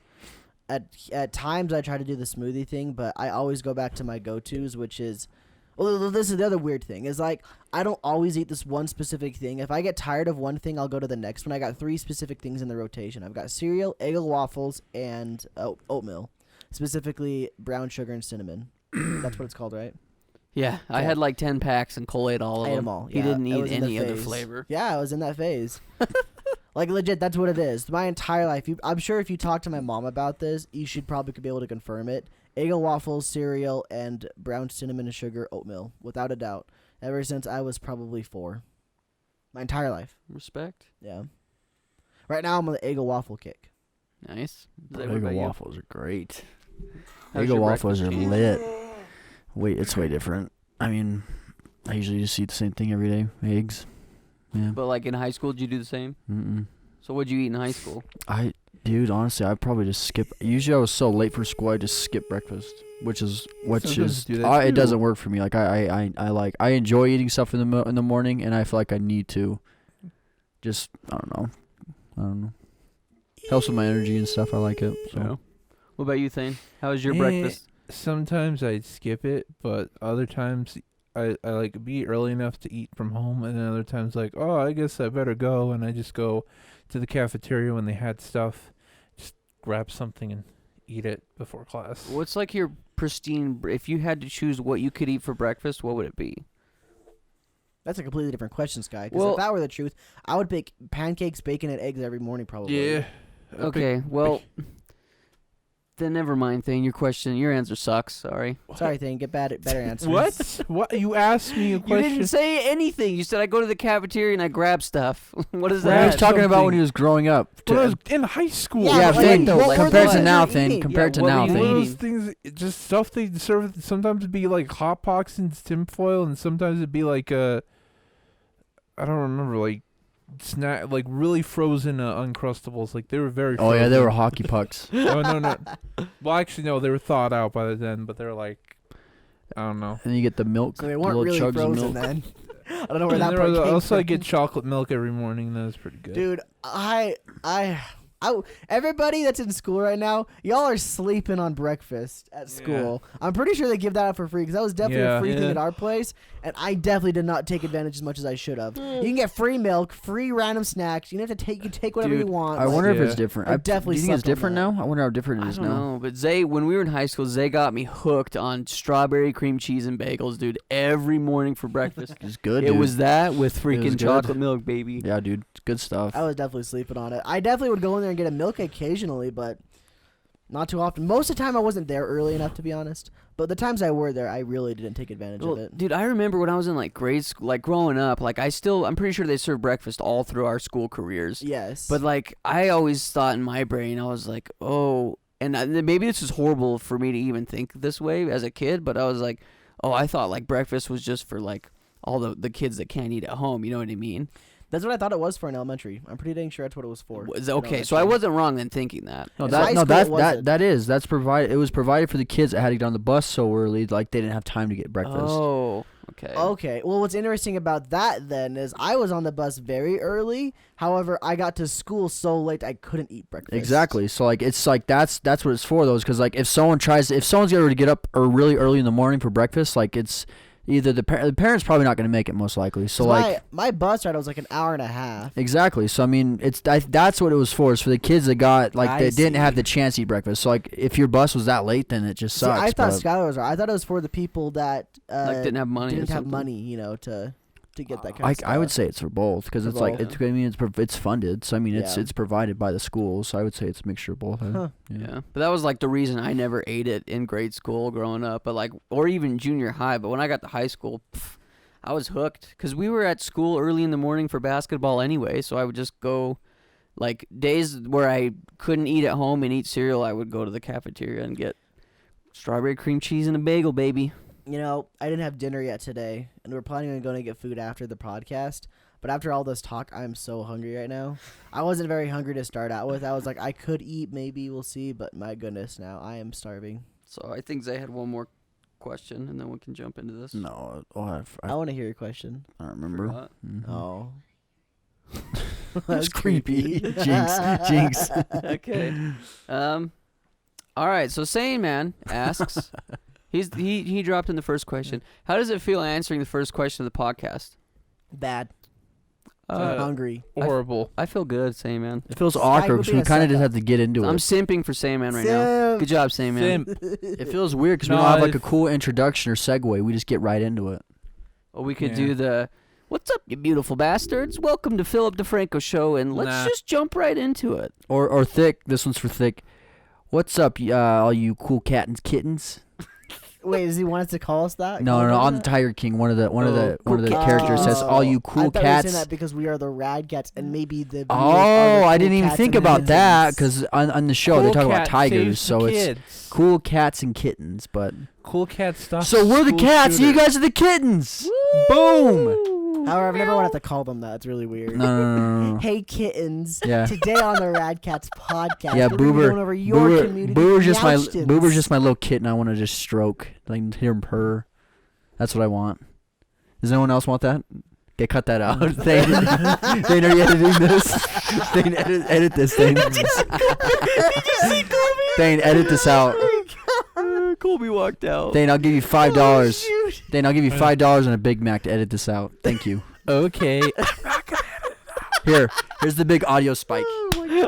At times, I try to do the smoothie thing, but I always go back to my go-tos, which is... Well, this is the other weird thing. Is like, I don't always eat this one specific thing. If I get tired of one thing, I'll go to the next one. I got 3 specific things in the rotation. I've got cereal, Eggo waffles, and oatmeal. Specifically, brown sugar and cinnamon. That's what it's called, right? Yeah, I had like 10 packs and Cole ate all of them. I ate them all. He didn't eat any other flavor. Yeah, I was in that phase. Like, legit, that's what it is. My entire life. I'm sure if you talk to my mom about this, you should probably be able to confirm it. Eggo waffles, cereal, and brown cinnamon and sugar oatmeal, without a doubt. Ever since I was probably 4. My entire life. Respect. Yeah. Right now, I'm on the Eggo waffle kick. Nice. Eggo waffles are great. How's Eggo your waffles are breakfast, lit. Wait, it's way different. I mean, I usually just eat the same thing every day. Eggs. Yeah. But like in high school, did you do the same? Mm-mm. So what'd you eat in high school? Dude, honestly, I probably just skip. Usually, I was so late for school, I just skip breakfast, which it doesn't work for me. Like I enjoy eating stuff in the morning, and I feel like I need to. Just I don't know. Helps with my energy and stuff. I like it. So. Yeah. What about you, Thane? How was your breakfast? Sometimes I'd skip it, but other times I like be early enough to eat from home, and then other times like, oh, I guess I better go, and I just go to the cafeteria when they had stuff, just grab something and eat it before class. What's like your pristine? If you had to choose what you could eat for breakfast, what would it be? That's a completely different question, Sky. Because if that were the truth, I would bake pancakes, bacon, and eggs every morning, probably. Yeah. Okay. Well. Then never mind, Thane. Your answer sucks. Sorry. Sorry, Thane. Get better answers. What? You asked me a question. You didn't say anything. You said I go to the cafeteria and I grab stuff. What is He that? was talking about when he was growing up. When I was in high school. Yeah, Thane. Compared to now, Thane. Thane. Compared to now, One of Thane. those things, just stuff they serve. Sometimes it'd be like Hot Pockets in tinfoil, and sometimes it'd be like I don't remember, like snack, like really frozen Uncrustables. Like they were very. Oh frozen. yeah, they were hockey pucks. No. Well, actually, no. They were thawed out by then, but they're like, I don't know. And you get the milk. So they the weren't little really chugs frozen of milk. then. I don't know where And that part came also, from. I get chocolate milk every morning. That was pretty good. Dude, everybody that's in school right now, y'all are sleeping on breakfast at school. I'm pretty sure they give that out for free because that was definitely a free thing at our place, and I definitely did not take advantage as much as I should have. You can get free milk, free random snacks. You don't have to take whatever you want. I wonder if it's different. I definitely do you think it's slept on different that. now? I wonder how different it is I don't now. know, but Zay, when we were in high school, Zay got me hooked on strawberry cream cheese and bagels, dude, every morning for breakfast. It's good, It dude. was that with was freaking good. chocolate milk, baby. Yeah, dude. It's good stuff. I was definitely sleeping on it. I definitely would go in there and get a milk occasionally, but not too often. Most of the time, I wasn't there early enough, to be honest. But the times I were there, I really didn't take advantage of it. Dude, I remember when I was in like grade school, like growing up, like I'm pretty sure they served breakfast all through our school careers. Yes. But like, I always thought in my brain, I was like, oh, and maybe this is horrible for me to even think this way as a kid, but I was like, oh, I thought like breakfast was just for like all the kids that can't eat at home. You know what I mean? That's what I thought it was for in elementary. I'm pretty dang sure that's what it was for. Okay, so I wasn't wrong in thinking that. That's provided. It was provided for the kids that had to get on the bus so early, like they didn't have time to get breakfast. Oh, okay. Okay. Well, what's interesting about that then is I was on the bus very early. However, I got to school so late I couldn't eat breakfast. Exactly. So like it's like that's what it's for, though, because like if someone's getting ready to get up or really early in the morning for breakfast, like it's either the parents probably not going to make it most likely. So like my bus ride was like an hour and a half. Exactly. So I mean, that's what it was for. It's for the kids that got that didn't have the chance to eat breakfast. So like, if your bus was that late, then it just sucks. I thought Skylar was right. I thought it was for the people that didn't have money. To get that kind of stuff. I would say it's for both because it's like it's funded. So I mean, it's provided by the school. So I would say it's a mixture of both. Huh. Yeah, but that was like the reason I never ate it in grade school growing up, but like, or even junior high. But when I got to high school, I was hooked because we were at school early in the morning for basketball anyway. So I would just go, like days where I couldn't eat at home and eat cereal, I would go to the cafeteria and get strawberry cream cheese and a bagel, baby. You know, I didn't have dinner yet today, and we're planning on going to get food after the podcast. But after all this talk, I'm so hungry right now. I wasn't very hungry to start out with. I was like, I could eat, maybe we'll see. But my goodness, now I am starving. So I think Zay had one more question, and then we can jump into this. No, I want to hear your question. I don't remember. Mm-hmm. Oh. That's creepy. Jinx. Okay. All right, so Sane Man asks... He dropped in the first question. How does it feel answering the first question of the podcast? Bad. Hungry. Horrible. I feel good, Same Man. It feels awkward because we kind of just have to get into it. I'm simping for Same Man right now. Good job, Same Man. It feels weird because we don't have like a cool introduction or segue. We just get right into it. Well, we could do the, what's up, you beautiful bastards? Welcome to Philip DeFranco Show, and let's just jump right into it. Or Thick. This one's for Thick. What's up, all you cool cat and kittens? Wait, does he want us to call us that? No. I'm the Tiger King. One of the characters says, "All you cool cats." I thought you were saying that because we are the RadKatz, and maybe the. I didn't even think about that because on the show they talk about tigers, so it's cool cats and kittens. But cool cat stuff. So we're the cats. You guys are the kittens. Boom. However, I've never wanted to call them that. It's really weird. No. Hey, kittens. Yeah. Today on the RadKatz podcast, yeah, we're going over your community. Boober's just my little kitten. I want to just stroke, like hear him purr. That's what I want. Does anyone else want that? Okay, cut that out. Thane, are you editing this? Thane, edit this, Thane. Did you see Colby? Thane, edit this out. Colby walked out. Thane, I'll give you $5. Thane, I'll give you $5 and a Big Mac to edit this out. Thank you. Okay. Here's the big audio spike.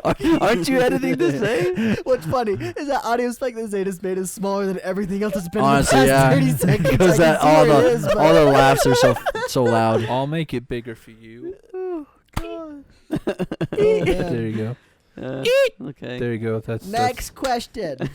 Aren't you editing this, Zay? What's funny is that audio spike that Zay just made is smaller than everything else that's been Honestly, in the past 30 seconds. Because all the laughs are so loud. I'll make it bigger for you. Oh, God. There you go. Okay. There you go. That's Next question.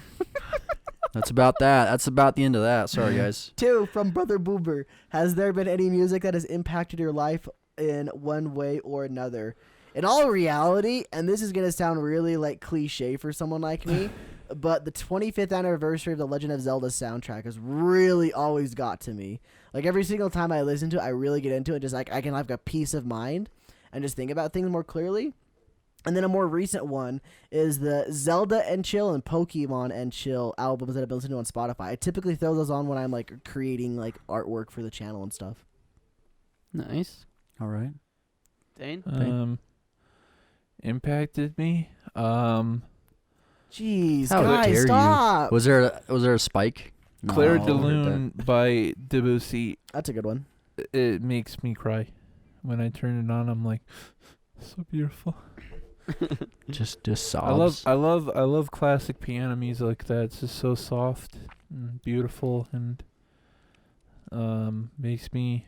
That's about that. That's about the end of that. Sorry, guys. 2 from Brother Boober. Has there been any music that has impacted your life in one way or another? In all reality, and this is going to sound really like cliche for someone like me, but the 25th anniversary of the Legend of Zelda soundtrack has really always got to me. Like every single time I listen to it, I really get into it. Just like I can have a peace of mind and just think about things more clearly. And then a more recent one is the Zelda and Chill and Pokemon and Chill albums that I've been listening to on Spotify. I typically throw those on when I'm like creating like artwork for the channel and stuff. Nice. All right. Dane? Impacted me. Jeez, How guys, dare stop. you? Was there a spike? No, Claire I de heard Lune by Debussy. That's a good one. It makes me cry. When I turn it on, I'm like, so beautiful. Just sobs. I love classic piano music like that. It's just so soft and beautiful and makes me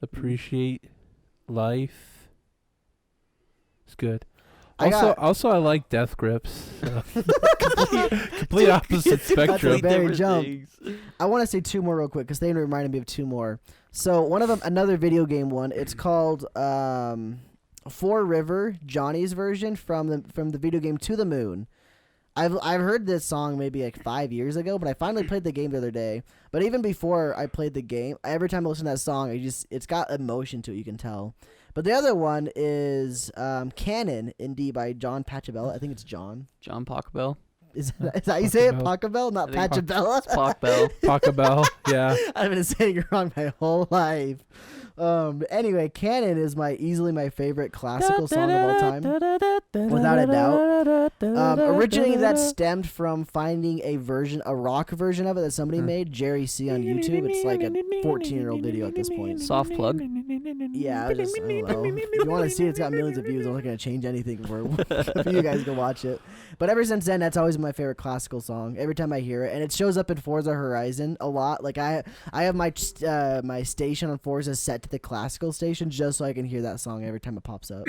appreciate life. It's good. Also, I like Death Grips. So. complete opposite spectrum. Very jump. I want to say 2 more real quick because they reminded me of 2 more. So one of them, another video game one. It's called Four River, Johnny's version from the video game To the Moon. I've heard this song maybe like 5 years ago, but I finally played the game the other day. But even before I played the game, every time I listen to that song, it's got emotion to it, you can tell. But the other one is Canon in D by John Pachelbel. I think it's John. John Pachelbel. Is that how you say it? Pachelbel, not Pachelbel. Pachelbel. Pachelbel, yeah. I've been saying it wrong my whole life. Anyway, Canon is easily my favorite classical song of all time, without a doubt. Originally, that stemmed from finding a rock version of it that somebody made, Jerry C on YouTube. It's like a 14-year-old video at this point. Soft plug. Yeah, I don't know. If you want to see it, it's got millions of views. I'm not going to change anything for you guys to watch it. But ever since then, that's always my favorite classical song. Every time I hear it, and it shows up in Forza Horizon a lot. Like I have my station on Forza set to the classical station just so I can hear that song every time it pops up.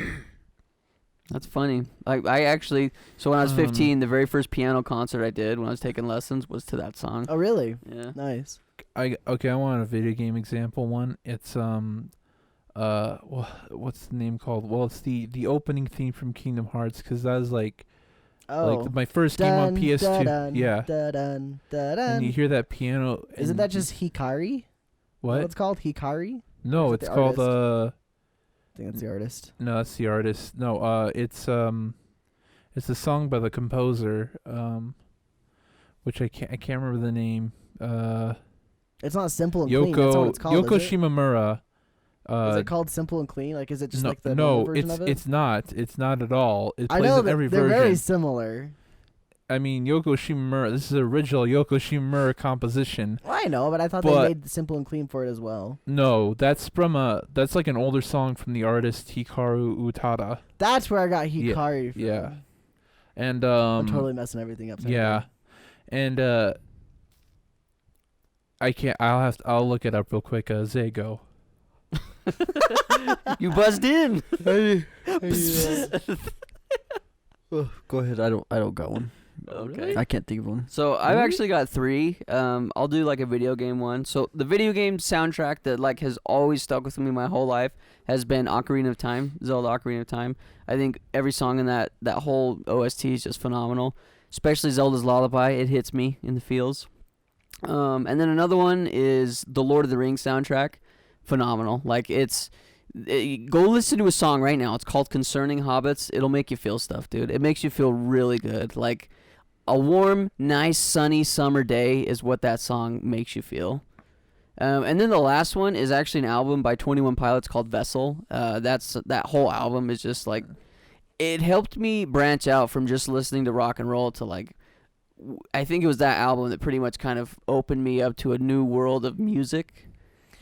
That's funny. I actually, so when I was 15, the very first piano concert I did when I was taking lessons was to that song. Oh, really? Yeah. Nice. I want a video game example one. It's what's the name called? Well, it's the opening theme from Kingdom Hearts, because that was like my first game on PS2. Yeah. And you hear that piano. Isn't that just Hikari? What? It's called Hikari? No, it's called I think that's the artist. No, that's the artist. No, it's a song by the composer, which I can't remember the name. It's not Simple and Clean. That's what it's called. Yoko Shimomura. Is it called Simple and Clean? Like, is it just like the version of it? It's not. It's not at all. It I plays know in every they're version. very similar. I mean, Yoko Shimomura. This is the original Yoko Shimomura composition. Well, I know, but I thought they made Simple and Clean for it as well. No, that's like an older song from the artist Hikaru Utada. That's where I got Hikari from. Yeah. And I'm totally messing everything up. Yeah. And I'll look it up real quick. Zago. You buzzed in. Go ahead. I don't got one. Okay. I can't think of one. So I've actually got 3. I'll do like a video game one. So the video game soundtrack that like has always stuck with me my whole life has been Ocarina of Time, Zelda Ocarina of Time. I think every song in that whole OST is just phenomenal. Especially Zelda's Lullaby. It hits me in the feels. And then another one is the Lord of the Rings soundtrack. Phenomenal. Like go listen to a song right now. It's called Concerning Hobbits. It'll make you feel stuff, dude. It makes you feel really good. Like a warm, nice, sunny summer day is what that song makes you feel. And then the last one is actually an album by 21 Pilots called Vessel. That whole album is just like, it helped me branch out from just listening to rock and roll to like, I think it was that album that pretty much kind of opened me up to a new world of music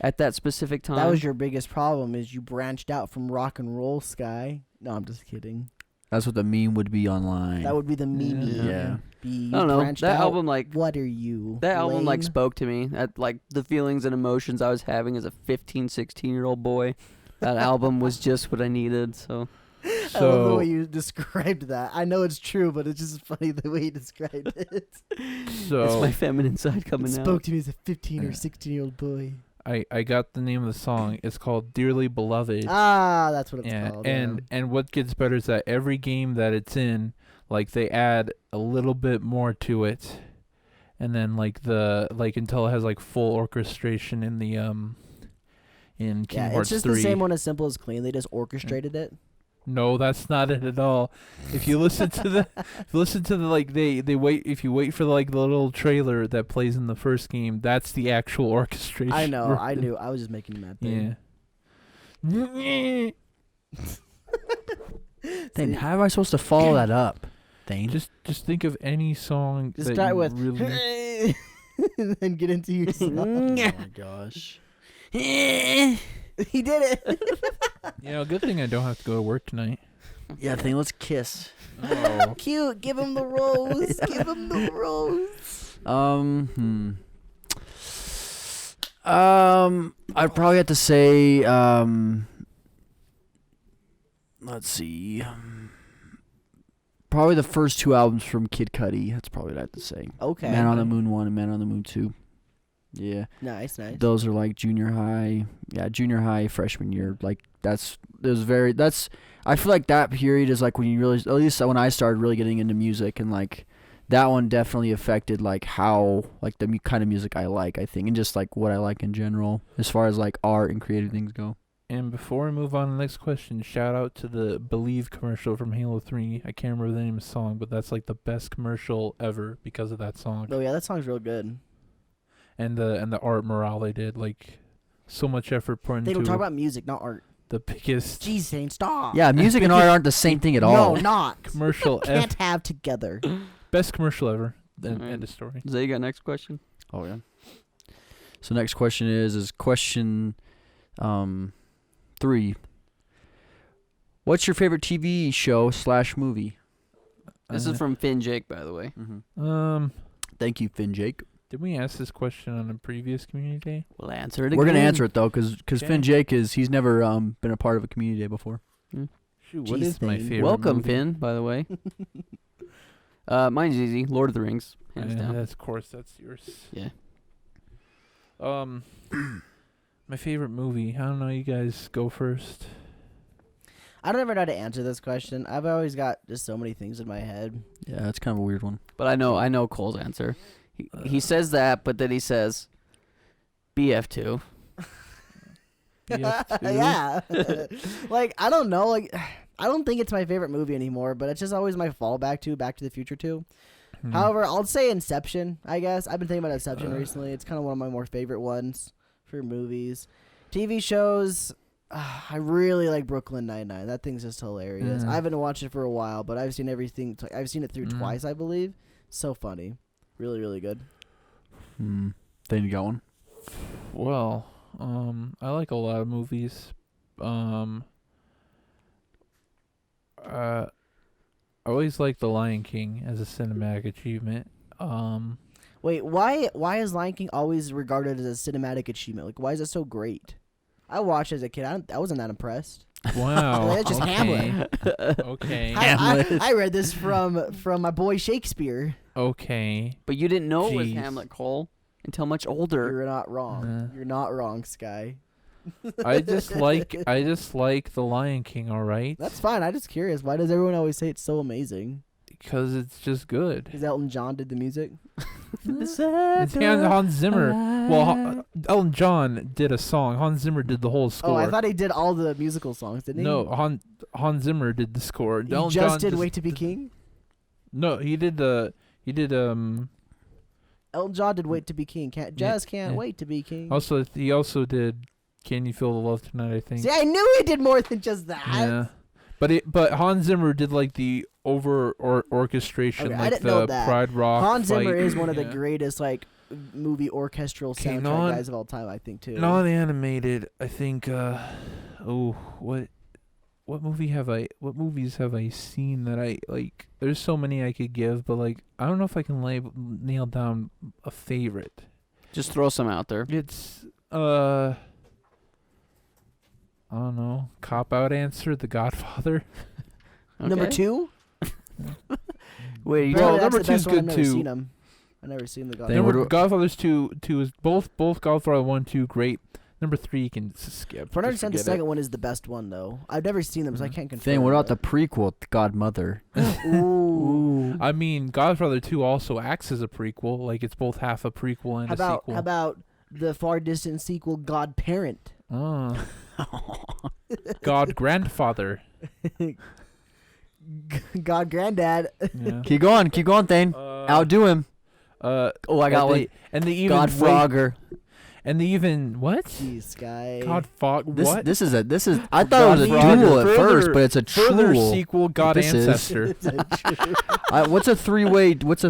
at that specific time. That was your biggest problem, is you branched out from rock and roll, Sky. No, I'm just kidding. That's what the meme would be online. That would be the meme. Yeah. I don't know. That album, like, what are you? That album, like, lame? spoke to me. At like the feelings and emotions I was having as a 15, 16-year-old boy. That album was just what I needed. So. I love the way you described that. I know it's true, but it's just funny the way you described it. So it's my feminine side coming out. It spoke to me as a 15 or 16-year-old boy. I got the name of the song. It's called Dearly Beloved. Ah, that's what it's called. And what gets better is that every game that it's in, like, they add a little bit more to it, and then until it has like full orchestration in the in Kingdom Hearts 3. It's just the same one as Simple as Clean. They just orchestrated it. No, that's not it at all. If you listen to the, if you wait for the little trailer that plays in the first game, that's the actual orchestration. I know, I knew. I was just making that thing. Yeah. Thane, how am I supposed to follow that up? Thane, just think of any song. Just that start you with, really and then get into your song. oh my gosh. He did it. Good thing I don't have to go to work tonight. Yeah, Thane, let's kiss. Oh. Cute. Give him the rose. Give him the rose. I'd probably have to say, let's see. Probably the first 2 albums from Kid Cudi. That's probably what I have to say. Okay. Man on the Moon 1 and Man on the Moon 2. Yeah. Nice. Those are like junior high, freshman year. Like I feel like that period is like when you really, at least when I started really getting into music, and like that one definitely affected like how, like the kind of music I like, I think, and just like what I like in general as far as like art and creative things go. And before we move on to the next question, shout out to the Believe commercial from Halo 3. I can't remember the name of the song, but that's like the best commercial ever because of that song. Oh yeah, that song's real good. And the art morale they did, like so much effort put They don't talk into about music, not art. the biggest Jeez, Zane, stop. Yeah, music and art aren't the same thing at all. No, not. commercial Can't have together. best commercial ever. Alright. End of story. Zay, you got next question? Oh yeah. So next question is question 3. What's your favorite TV show / movie? This is from Finn Jake, by the way. Thank you, Finn Jake. Did we ask this question on a previous community day? We'll answer it again. We're gonna answer it though, because Okay. Finn Jake he's never been a part of a community day before. Shoot, what Jeez, is my Thane. favorite? Welcome, movie? Finn, by the way. Mine's easy. Lord of the Rings, hands down. Of course, that's yours. Yeah. My favorite movie. I don't know. You guys go first. I don't ever know how to answer this question. I've always got just so many things in my head. Yeah, that's kind of a weird one. But I know Cole's answer. He says that, but then he says BF2. BF2? Yeah. Like, I don't know. Like, I don't think it's my favorite movie anymore, but it's just always my fallback to Back to the Future 2. However, I'll say Inception, I guess. I've been thinking about Inception recently. It's kind of one of my more favorite ones for movies. TV shows, I really like Brooklyn Nine-Nine. That thing's just hilarious. I haven't watched it for a while, but I've seen everything. I've seen it through twice, I believe. So funny. Really, really good. Then you got one? Well, I like a lot of movies. I always like The Lion King as a cinematic achievement. Wait, why is Lion King always regarded as a cinematic achievement? Like, why is it so great? I watched it as a kid. I wasn't that impressed. Wow. It's just okay. Hamlet. Okay. I read this from my boy Shakespeare. Okay. But you didn't know it was Jeez. Hamlet, Cole, until much older. You're not wrong. You're not wrong, Sky. I just like The Lion King. All right. That's fine. I'm just curious. Why does everyone always say it's so amazing? Because it's just good. Because Elton John did the music. It's Hans Zimmer. Well, Elton John did a song. Hans Zimmer did the whole score. Oh, I thought he did all the musical songs, didn't he? No, Hans Zimmer did the score. He Elton just John did "Wait to Be King." No, he did Elton John did "Wait to Be King." Can't yeah. wait to be king. Also, he also did "Can You Feel the Love Tonight?" I think. See, I knew he did more than just that. Yeah, but Hans Zimmer did like the orchestration, Okay, I like didn't know the that. Pride Rock. Hans Zimmer fight. is one of the Yeah. greatest like movie orchestral Okay, soundtrack guys of all time, I think too. Non-animated. I think. What movies have I seen that I like? There's so many I could give, but like I don't know if I can nail down a favorite. Just throw some out there. It's I don't know. Cop out answer, The Godfather. Number Okay. 2. Wait, you Well, Apparently number that's the best 2's one. good I've never too. seen him. I've never seen the Then Godfather. what Number do- Godfather's two is both Godfather 1, 2 great. Number 3 you can skip. From what I Just understand, the forget second it. one is the best one though. I've never seen them, so I can't confirm. Then what about the that. prequel, The Godmother? Ooh. I mean, Godfather 2 also acts as a prequel. Like it's both half a prequel and How a sequel. how about the far distant sequel, Godparent? Oh. God Grandfather. God Granddad. Yeah. Keep going, Thane. Outdo him. Oh, I got one. And the even God Frogger. And the even what? Jeez, guy. God Fog. This What? this is I thought it was a God duel at Frogger. first, but it's a Further truel. sequel. God This is- Ancestor. What's a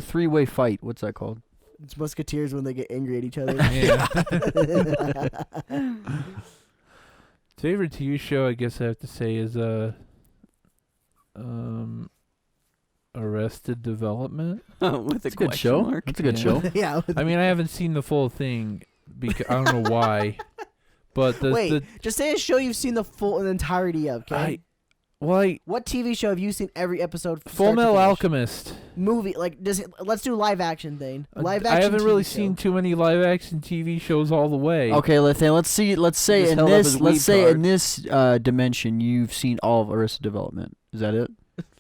three-way fight? What's that called? It's Musketeers when they get angry at each other. Yeah. Favorite TV show, I guess I have to say, is Arrested Development. With a It's a good question show. mark. That's a good Yeah. show. Yeah. I mean, I haven't seen the full thing because I don't know why, but Wait, just say a show you've seen the entirety of, okay? What TV show have you seen every episode? Full start to Metal finish? Alchemist. Movie, like, let's do live action thing. Live action. I haven't really TV show. seen too many live action TV shows all the way. Okay, let's say Just in held up his this dimension you've seen all of Arrested Development. Is that it?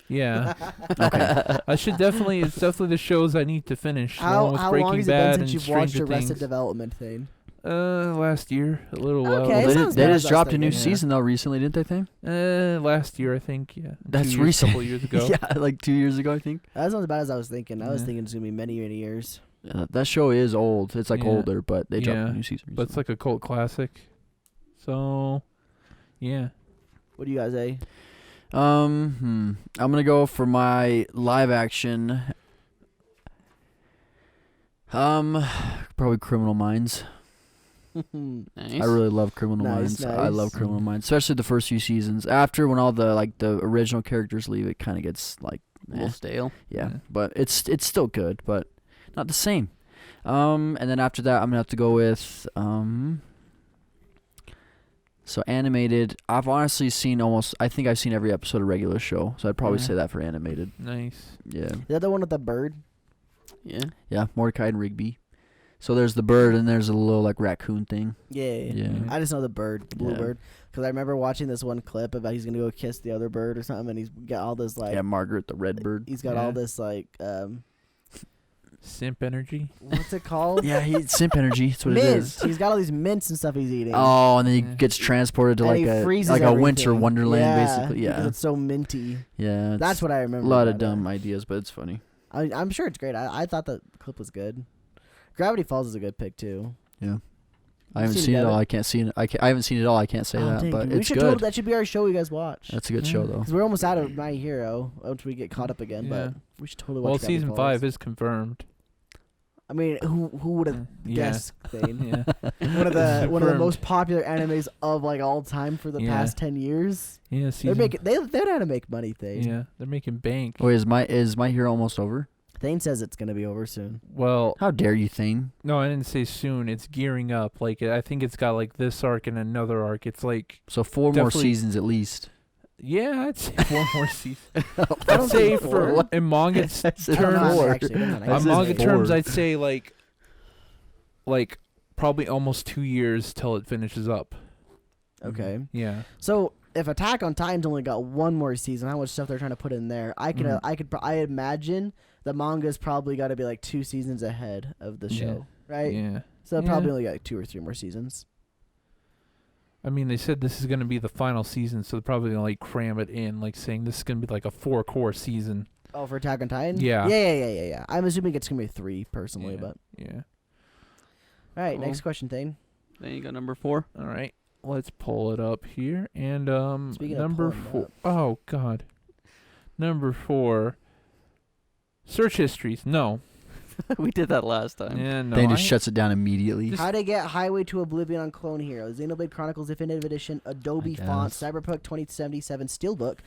Yeah. Okay. It's definitely the shows I need to finish. along with How Breaking long has it Bad been and since you've watched Stranger Arrested Things. Development thing? Last year, a little while. Okay, Well, it sounds they bad just as I was dropped a new thinking. season though recently, didn't they? Think? Last year, I think. Yeah. That's 2 years, recent. couple years ago. Yeah, like 2 years ago, I think. That's not as bad as I was thinking. I was Yeah. thinking it's gonna be many, many years. That show is old. It's like Yeah. older, but they dropped Yeah, a new season. But it's like a cult classic. So, yeah. What do you guys say? I'm gonna go for my live action. Probably Criminal Minds. Nice. I really love Criminal Minds. I love Criminal Minds, especially the first few seasons. After, when all the original characters leave, it kind of gets a little stale. Yeah, but it's still good, but not the same. And then after that, I'm gonna have to go with So animated, I've honestly seen I think I've seen every episode of regular show, so I'd probably say that for animated. Nice. Yeah. Is that the one with the bird? Yeah. Yeah, Mordecai and Rigby. So there's the bird and there's a little raccoon thing. Yeah. I just know the bird, the blue bird, because I remember watching this one clip about he's gonna go kiss the other bird or something, and he's got all this Margaret the red bird. He's got all this simp energy. What's it called? Simp energy. That's what mints. it is. He's got all these mints and stuff he's eating. Oh, and then he gets transported to a winter wonderland, basically. Yeah, because it's so minty. Yeah, that's what I remember. A lot of dumb ideas, but it's funny. I'm sure it's great. I thought the clip was good. Gravity Falls is a good pick too. Yeah, I haven't seen it all. I can't see it. I haven't seen it all. I can't say that, but it's good. That should be our show. You guys watch. That's a good show though. Because we're almost out of My Hero once we get caught up again. But we should totally watch. Well, Gravity season Falls. 5 is confirmed. I mean, who would have guessed? Thane? Yeah. one of the most popular animes of all time for the past 10 years. Yeah, they know how to make money. Thane. Yeah, they're making bank. Wait, is my Hero almost over? Thane says it's gonna be over soon. Well, how dare you, Thane? No, I didn't say soon. It's gearing up. I think it's got this arc and another arc. It's so 4 more seasons at least. Yeah, I'd say 4 more seasons. I'd say in manga terms, I'd say probably almost 2 years till it finishes up. Okay. Yeah. So if Attack on Titan's only got 1 more season, how much stuff they're trying to put in there? I imagine the manga's probably got to be 2 seasons ahead of the show, right? Yeah. So probably only got 2 or 3 more seasons. I mean, they said this is going to be the final season, so they're probably going to cram it in, saying this is going to be a 4-core season. Oh, for Attack on Titan? Yeah. Yeah. I'm assuming it's going to be 3 personally, but. Yeah. All right, next question, Thane. Then you got number 4. All right. Let's pull it up here. And Speaking number of 4. Oh, God. Number 4. Search histories. No. We did that last time. Yeah, no. They just shuts it down immediately. How to get Highway to Oblivion on Clone Hero, Xenoblade Chronicles Definitive Edition, Adobe Font, Cyberpunk 2077 Steelbook,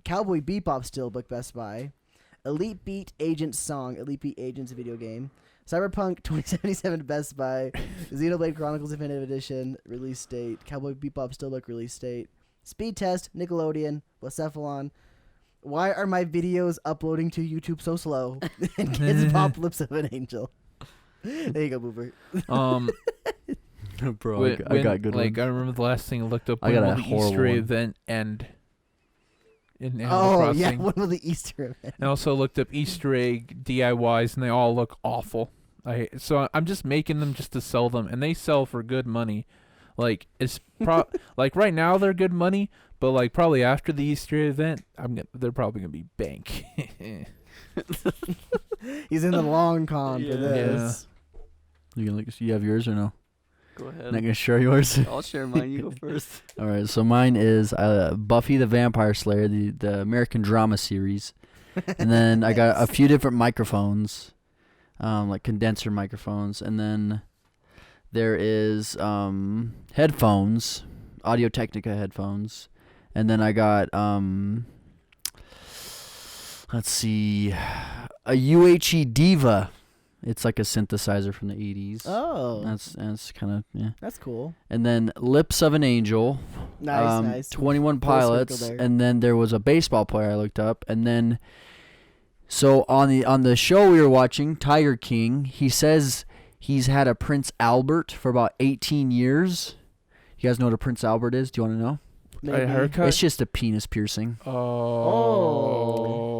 Cowboy Bebop Steelbook Best Buy, Elite Beat Agent Song, Elite Beat Agents video game, Cyberpunk 2077 Best Buy, Xenoblade Chronicles Definitive Edition release date, Cowboy Bebop Steelbook release date, Speed Test, Nickelodeon, Blacephalon. Why are my videos uploading to YouTube so slow? And Kids Pop Lips of an Angel. There you go, Boober. Bro, I got good ones. I remember the last thing I looked up. I got a the horrible Easter one. event end in Animal Crossing. Yeah, when will the Easter event? I also looked up Easter egg DIYs, and they all look awful. So I'm just making them just to sell them, and they sell for good money. It's right now they're good money, but probably after the Easter event, they're probably gonna be bank. He's in the long con for this. You have yours or no? Go ahead. Not gonna share yours. I'll share mine. You go first. All right. So mine is Buffy the Vampire Slayer, the American drama series, and then I got a few different microphones, condenser microphones, and then there is headphones, Audio-Technica headphones, and then I got let's see, a UHE Diva. It's like a synthesizer from the 80s. Oh. That's kind of, That's cool. And then Lips of an Angel. Nice. 21 Pilots. And then there was a baseball player I looked up. And then, so on the show we were watching, Tiger King, he says he's had a Prince Albert for about 18 years. You guys know what a Prince Albert is? Do you want to know? A haircut? It's just a penis piercing. Oh.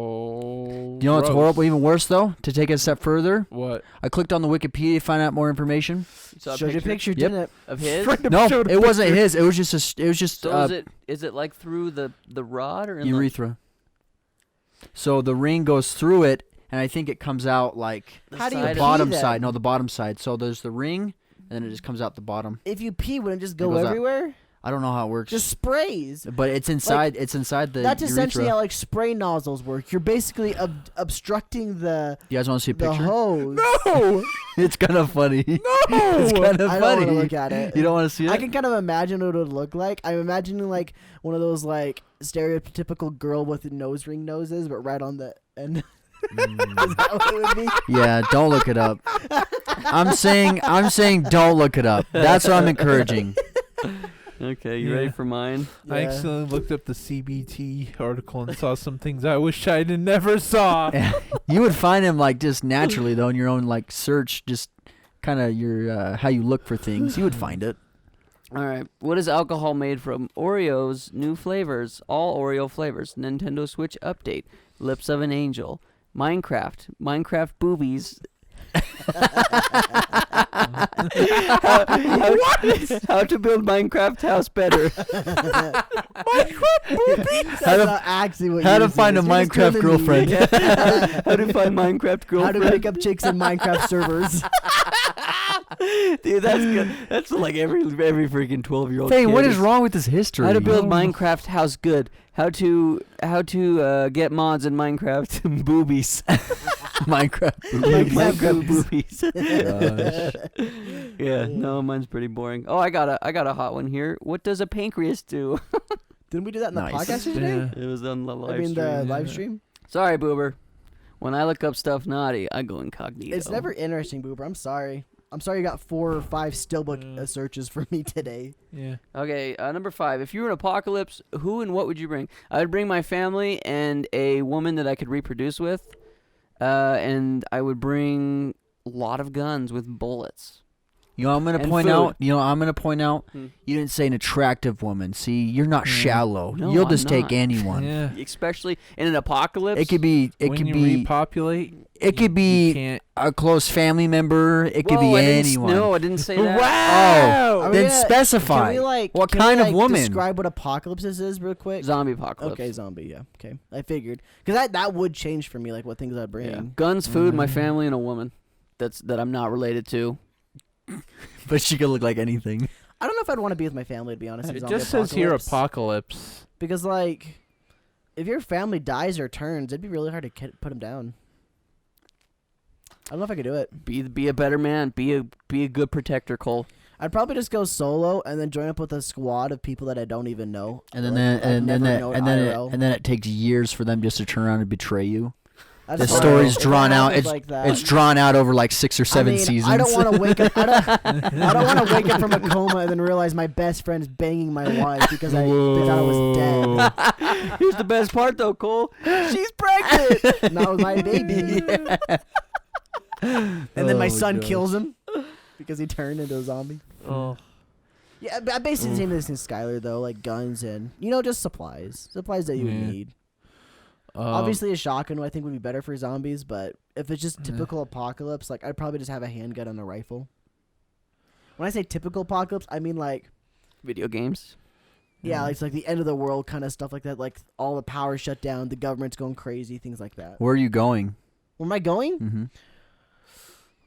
You know what's horrible, even worse though? To take it a step further, what? I clicked on the Wikipedia to find out more information. Showed you a picture, Yep. didn't it? Of his? No, it wasn't his. It was just. So is it through the rod or in urethra? So the ring goes through it, and I think it comes out How do you the pee bottom then? side. No, the bottom side. So there's the ring, and then it just comes out the bottom. If you pee, wouldn't it just go goes out. everywhere? I don't know how it works. Just sprays. But it's inside. It's inside the. That's urethra. essentially how like spray nozzles work. You're basically obstructing the You guys want to see a picture? hose. No. It's kind of funny. No. It's kind of I don't funny. want to look at it. You don't want to see it? I can kind of imagine what it would look like. I'm imagining like one of those like stereotypical girl with nose ring noses, but right on the end. Is that what it would be? Yeah, don't look it up. I'm saying don't look it up. That's what I'm encouraging. Okay, you ready for mine? I accidentally looked up the CBT article and saw some things I wish I never saw. You would find them like just naturally though in your own like search, just kind of your how you look for things. You would find it. All right. What is alcohol made from? Oreos, new flavors, all Oreo flavors. Nintendo Switch update. Lips of an angel. Minecraft boobies. How to build Minecraft house better. That's not actually what How yours to find a is. You're just Minecraft telling me. girlfriend. How to find Minecraft How girlfriend. to pick up chicks in Minecraft servers. Dude, that's good. That's like every freaking 12-year-old. Hey, kid what is wrong with this history? How to build Minecraft house good. How to get mods in Minecraft boobies. Minecraft boobies. Boobies. Yeah, no, mine's pretty boring. Oh, I got a hot one here. What does a pancreas do? Didn't we do that in the Nice. podcast today? It was on the live I mean, stream. the live stream. Sorry, Boober. When I look up stuff naughty, I go incognito. It's never interesting, Boober. I'm sorry. I'm sorry you got 4 or 5 Steelbook searches for me today. Yeah. Okay, number 5. If you were an apocalypse, who and what would you bring? I would bring my family and a woman that I could reproduce with. And I would bring a lot of guns with bullets. You know, I'm gonna And point food. out. You didn't say an attractive woman. See, you're not shallow. You'll just take anyone. Yeah. Especially in an apocalypse. It could be. It when could you be. repopulate, It could you be can't. a close family member. It could Whoa, be I didn't anyone. No, I didn't say that. Oh, Are we then gonna- specify. Can we like what can kind we, of like, woman? Describe what apocalypse is real quick. Zombie apocalypse. Okay, zombie. Yeah. Okay, I figured because that would change for me, like what things I'd bring. Yeah. Guns, food, my family, and a woman. That I'm not related to. But she could look like anything. I don't know if I'd want to be with my family, to be honest. in It zombie just says here apocalypse. apocalypse. Because like, if your family dies or turns, it'd be really hard to put them down. I don't know if I could do it. Be a better man. Be a good protector, Cole. I'd probably just go solo and then join up with a squad of people that I don't even know. And then Like, I've never known IRL. and then it takes years for them just to turn around and betray you. That's The fine. story's If it drawn out. happens It's like that. it's drawn out over like 6 or 7 I mean, seasons. I don't want to wake up. I don't want to wake up from a coma and then realize my best friend is banging my wife because they thought I was dead. Here's the best part, though, Cole. She's pregnant. And that was my baby. And then my Oh, son God. kills him because he turned into a zombie. Oh. Yeah, basically the same as in Skylar though, like guns and just supplies that you would Yeah. need. Obviously, a shotgun I think would be better for zombies, but if it's just typical apocalypse, like I'd probably just have a handgun and a rifle. When I say typical apocalypse, I mean like Video games. yeah, it's like the end of the world kind of stuff like that. Like all the power shut down, the government's going crazy, things like that. Where are you going? Where am I going? Mm-hmm.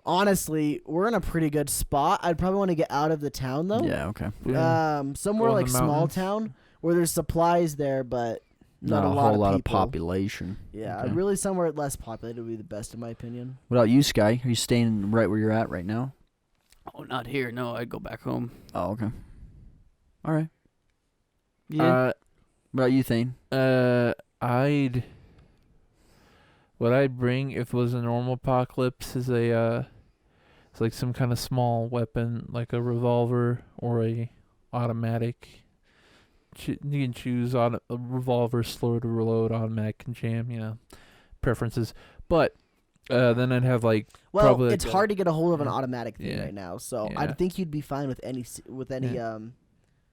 Honestly, we're in a pretty good spot. I'd probably want to get out of the town though. Yeah. Okay. Somewhere Go in like the small mountains. town where there's supplies there, but Not a lot whole of lot of people. population. Yeah, Okay. really somewhere less populated would be the best in my opinion. What about you, Sky? Are you staying right where you're at right now? Oh, not here. No, I'd go back home. Oh, okay. All right. Yeah. What about you, Thane? What I'd bring if it was a normal apocalypse is it's like some kind of small weapon, like a revolver or a automatic. You can choose a revolver, slow to reload, automatic can jam, preferences. But then I'd have like Well, probably it's like hard to get a hold of an automatic thing Yeah. right now, so Yeah. I think you'd be fine with any Yeah.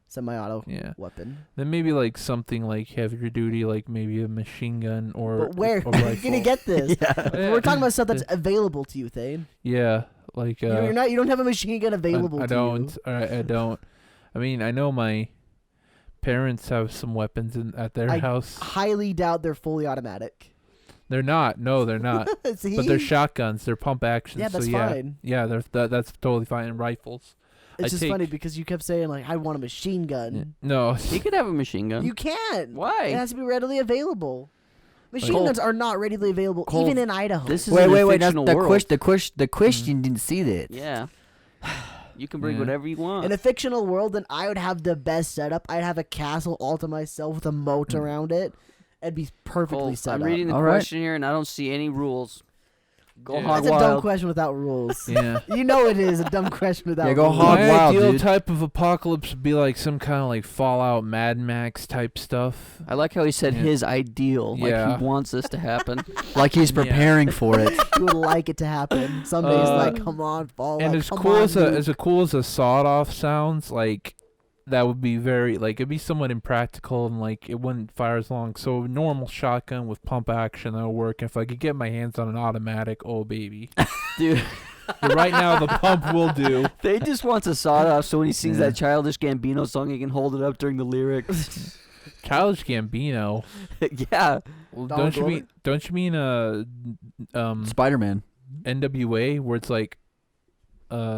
semi-auto yeah. weapon. Then maybe like something like heavier duty, like maybe a machine gun or But where a are you rifle. gonna get this? Yeah. We're talking about stuff that's available to you, Thane. Yeah, like You don't have a machine gun available I to don't. you. I don't. I mean, I know my parents have some weapons at their I house. highly doubt they're fully automatic. They're not. No, they're not. See? But they're shotguns. They're pump action. Yeah, that's so yeah, fine. Yeah, that's totally fine. And rifles. It's just funny because you kept saying like, I want a machine gun. No. He could have a machine gun. You can't. Why? It has to be readily available. Machine Cole- guns are not readily available, Cole, even in Idaho. This is Wait. in a That's fictional the world. question. The question didn't see that. Yeah. You can bring Yeah. whatever you want. In a fictional world, then I would have the best setup. I'd have a castle all to myself with a moat around it. It'd be perfectly Cole, set I'm up. reading the All right. question here, and I don't see any rules. Go Yeah. hog That's a dumb wild. question without rules. Yeah. You know it is a dumb question without Yeah, go rules. hog My wild, ideal dude. type of apocalypse would be like some kind of like Fallout, Mad Max type stuff. I like how he said Yeah. his ideal. Like Yeah. he wants this to happen. Like he's preparing for it. You would like it to happen. Some days, like, come on, fall. And like, as come cool on, as dude. cool as a sawed off sounds, like that would be very like it'd be somewhat impractical and like it wouldn't fire as long. So a normal shotgun with pump action that'll work. If I could get my hands on an automatic, oh baby. Dude, But right now the pump will do. they just wants a sawed off so when he sings Yeah. that Childish Gambino song, he can hold it up during the lyrics. Childish Gambino. Yeah. Well, Donald don't you mean Spider-Man. NWA where it's like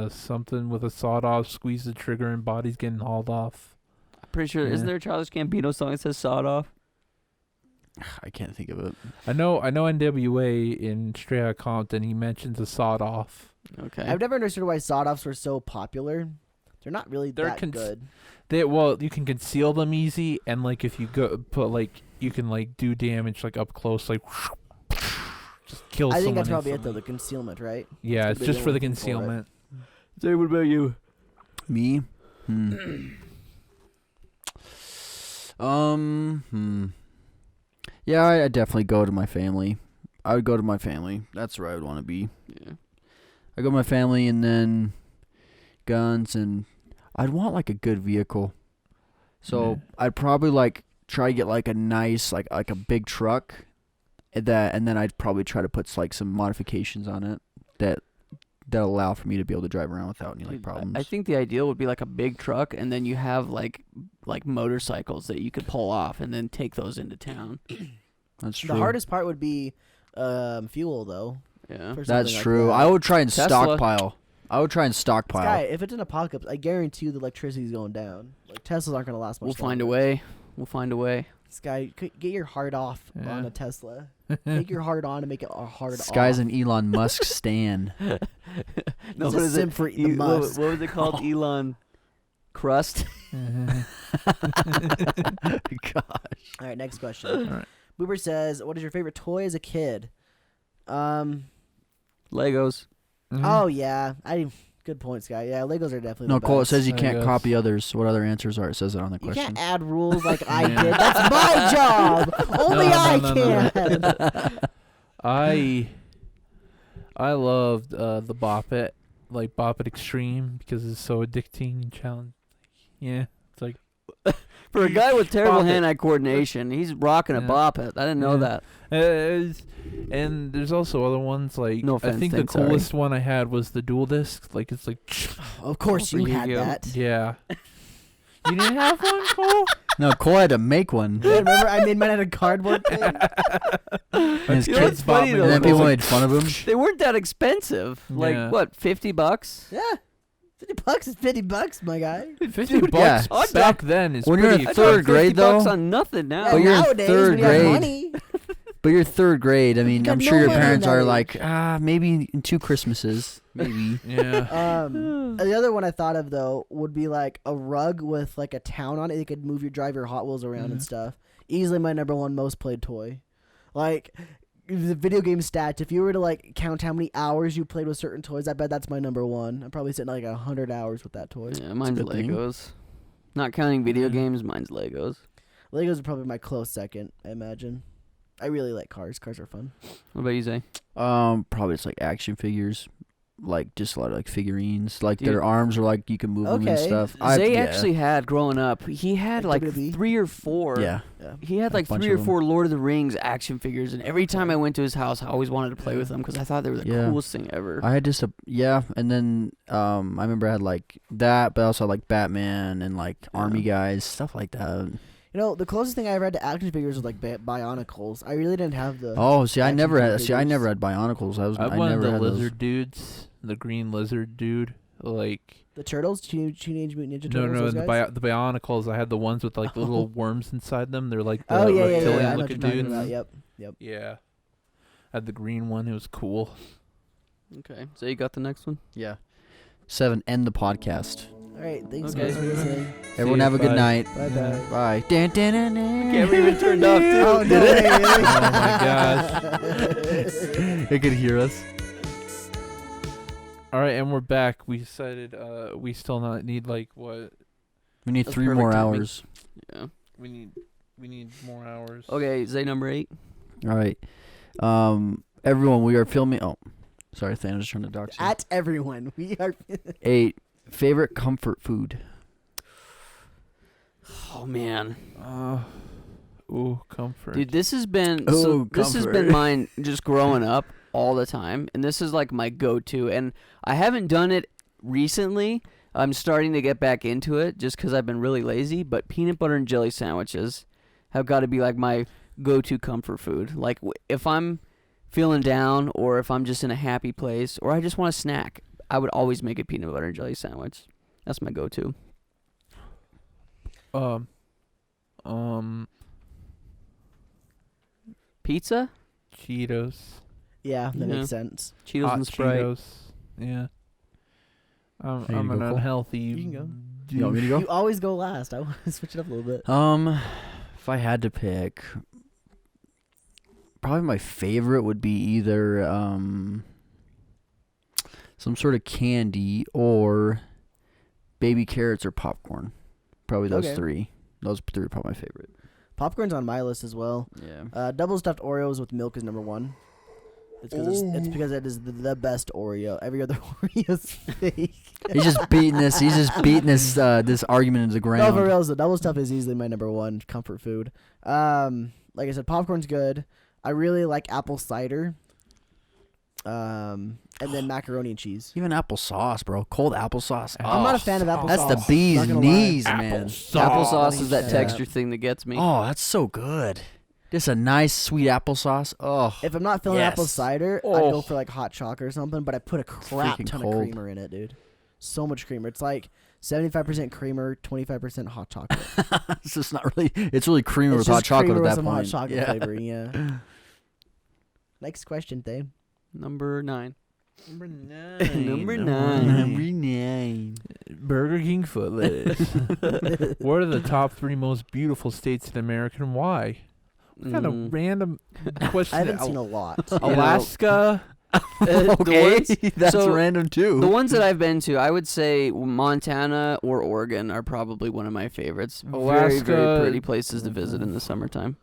something with a sawed off, squeeze the trigger and body's getting hauled off. I'm pretty sure, isn't Yeah. there a Childish Gambino song that says sawed off? I can't think of it. I know NWA in Straight Outta Compton, he mentions a sawed off. Okay. I've never understood why sawed-offs were so popular. They're not really They're that good. You can conceal them easy, and like if you go put like you can like do damage like up close, like just kill I someone. think that's probably it, though, instantly. the concealment, right? Yeah, That's it's what just they're for the looking for, right? concealment. Say, what about you? Me? Yeah, I definitely go to my family. I would go to my family. That's where I would want to be. Yeah. I go to my family and then guns, and I'd want like a good vehicle. So Yeah. I'd probably like try to get like a nice like a big truck, and then I'd probably try to put like some modifications on it that allow for me to be able to drive around without any like problems. I think the ideal would be like a big truck, and then you have like motorcycles that you could pull off, and then take those into town. That's true. The hardest part would be fuel, though. Yeah. for That's something like true. that. I would try and Tesla. stockpile. I would try and stockpile. Sky, if it's an apocalypse, I guarantee you the electricity's going down. Like Teslas aren't gonna last much. We'll find a longer. way. We'll find a way. Sky, get your heart off Yeah. on a Tesla. Take your heart on and make it a hard This guy's off. an Elon Musk stan. No, He's what a is simp it? for the Musk. What was it called? Elon Crust. Gosh. All right, next question. All right. Boober says, "What is your favorite toy as a kid?" Legos. Oh yeah, good point, Sky. Yeah, Legos are definitely No, the Cole, it best. says you I can't guess. copy others. What other answers are? It says it on the You question. can't add rules like I Yeah. did. That's my job. Only No, I no, can. I loved the Bop It, like Bop It Extreme, because it's so addicting and challenging. Yeah, it's like For a guy with terrible Bop it. hand-eye coordination, he's rocking a Yeah. Bop It. I didn't know Yeah. that. and there's also other ones like No I offense, think the thanks, sorry. coolest one I had was the dual disc. Like it's like Of course you For had Yu-Gi-Oh. that. yeah. You didn't have one, Cole? No, Cole had to make one. Yeah, remember I made mine out of cardboard thing? And his You know what's kids funny, and though? then people made fun of him. They weren't that expensive. Like, Yeah. what, $50? Yeah. $50 is $50, my guy. $50 yeah. back then is When you're pretty in I third third grade, $50 though? on nothing now. Yeah, But you're in nowadays, third when you have grade. money, But you're third grade. I mean, got I'm no sure your money parents are nowadays. like, maybe in 2 Christmases. Maybe. Yeah. the other one I thought of though would be like a rug with like a town on it. You could drive your Hot Wheels around and stuff. Easily my number one most played toy. Like the video game stats. If you were to like count how many hours you played with certain toys, I bet that's my number one. I'm probably sitting like 100 hours with that toy. Yeah, mine's good thing. Legos. Not counting video games, mine's Legos. Legos are probably my close second, I imagine. I really like cars. Cars are fun. What about you, Zay? Probably it's like action figures. Like just a lot of like figurines. Like Dude. their arms are like you can move them and Okay. stuff. Zay yeah. actually had, growing up, he had Like like WWE? 3 or 4. Yeah. He had A like bunch 3 or of 'em. 4 Lord of the Rings action figures, and every time I went to his house, I always wanted to play with them because I thought they were the Yeah. coolest thing ever. I had just and then I remember I had like that, but I also had like Batman and like army guys, stuff like that. You know, the closest thing I ever had to action figures was like Bionicles. I really didn't have the. Oh, see, I action never had. figures. See, I never had Bionicles. I I wanted never the had lizard those. dudes, the green lizard dude. Like The Turtles, Teenage Mutant Ninja no, Turtles. no, those guys? the Bionicles. I had the ones with like the little worms inside them. They're like the Oh yeah, reptilian I know what you're looking talking dudes. about. Yep. Yeah, I had the green one. It was cool. Okay, so you got the next one? Yeah. 7. End the podcast. All right, thanks Okay. guys for listening. Everyone ya, have a good bye. night. Bye Yeah. bye. Bye. Dan, dan, dan, dan. Camera even turned off, too. Oh, Did no it? way, really? Oh my gosh. They could hear us. All right, and we're back. We decided we still not need like what We need That's 3 more perfect timing. hours. Yeah. we need more hours. Okay, say number 8. All right. Everyone, we are filming. Oh, sorry, Thanos trying to dox you. At everyone, we are. 8. Favorite comfort food. Oh man, Ooh, comfort. dude, this has been Ooh, this has been comfort. mine just growing up all the time, and this is like my go-to. And I haven't done it recently. I'm starting to get back into it just because I've been really lazy. But peanut butter and jelly sandwiches have got to be like my go-to comfort food. Like if I'm feeling down, or if I'm just in a happy place, or I just want a snack, I would always make a peanut butter and jelly sandwich. That's my go-to. Pizza, Cheetos. Yeah, that Yeah. makes sense. Cheetos Hot and Sprite. Cheetos. Yeah. Here I'm you an go, Cole. unhealthy. You can go. You want me to go? You always go last. I want to switch it up a little bit. If I had to pick, probably my favorite would be either some sort of candy or baby carrots or popcorn. Probably those Okay. 3. Those 3 are probably my favorite. Popcorn's on my list as well. Yeah. Double stuffed Oreos with milk is number 1. It's because it is the best Oreo. Every other Oreo's fake. He's just beating this. He's just beating this this argument into the ground. No, for real, the double stuff is easily my number 1 comfort food. Like I said, popcorn's good. I really like apple cider. And then macaroni and cheese. Even applesauce, bro. Cold applesauce. I'm not a fan of applesauce. That's the bee's Not gonna knees, lie. man. Applesauce is that Yeah. texture thing that gets me. Oh, that's so good. Just a nice sweet applesauce. Oh, If I'm not feeling Yes. apple cider, I'd go for like hot chocolate or something, but I put a crap freaking ton cold. of creamer in it, dude. So much creamer. It's like 75% creamer, 25% hot chocolate. it's just not really. It's really creamy It's with hot just chocolate creamer at with that some point. hot chocolate yeah. flavoring, yeah. Next question, Dave. Number 9. Number 9. Number Number 9. Burger King foot lettuce. What are the top 3 most beautiful states in America and why? What kind of random question? I haven't seen a lot. Alaska. Okay, that's so random too. The ones that I've been to, I would say Montana or Oregon are probably one of my favorites. Very, very Alaska- pretty places to visit in the summertime.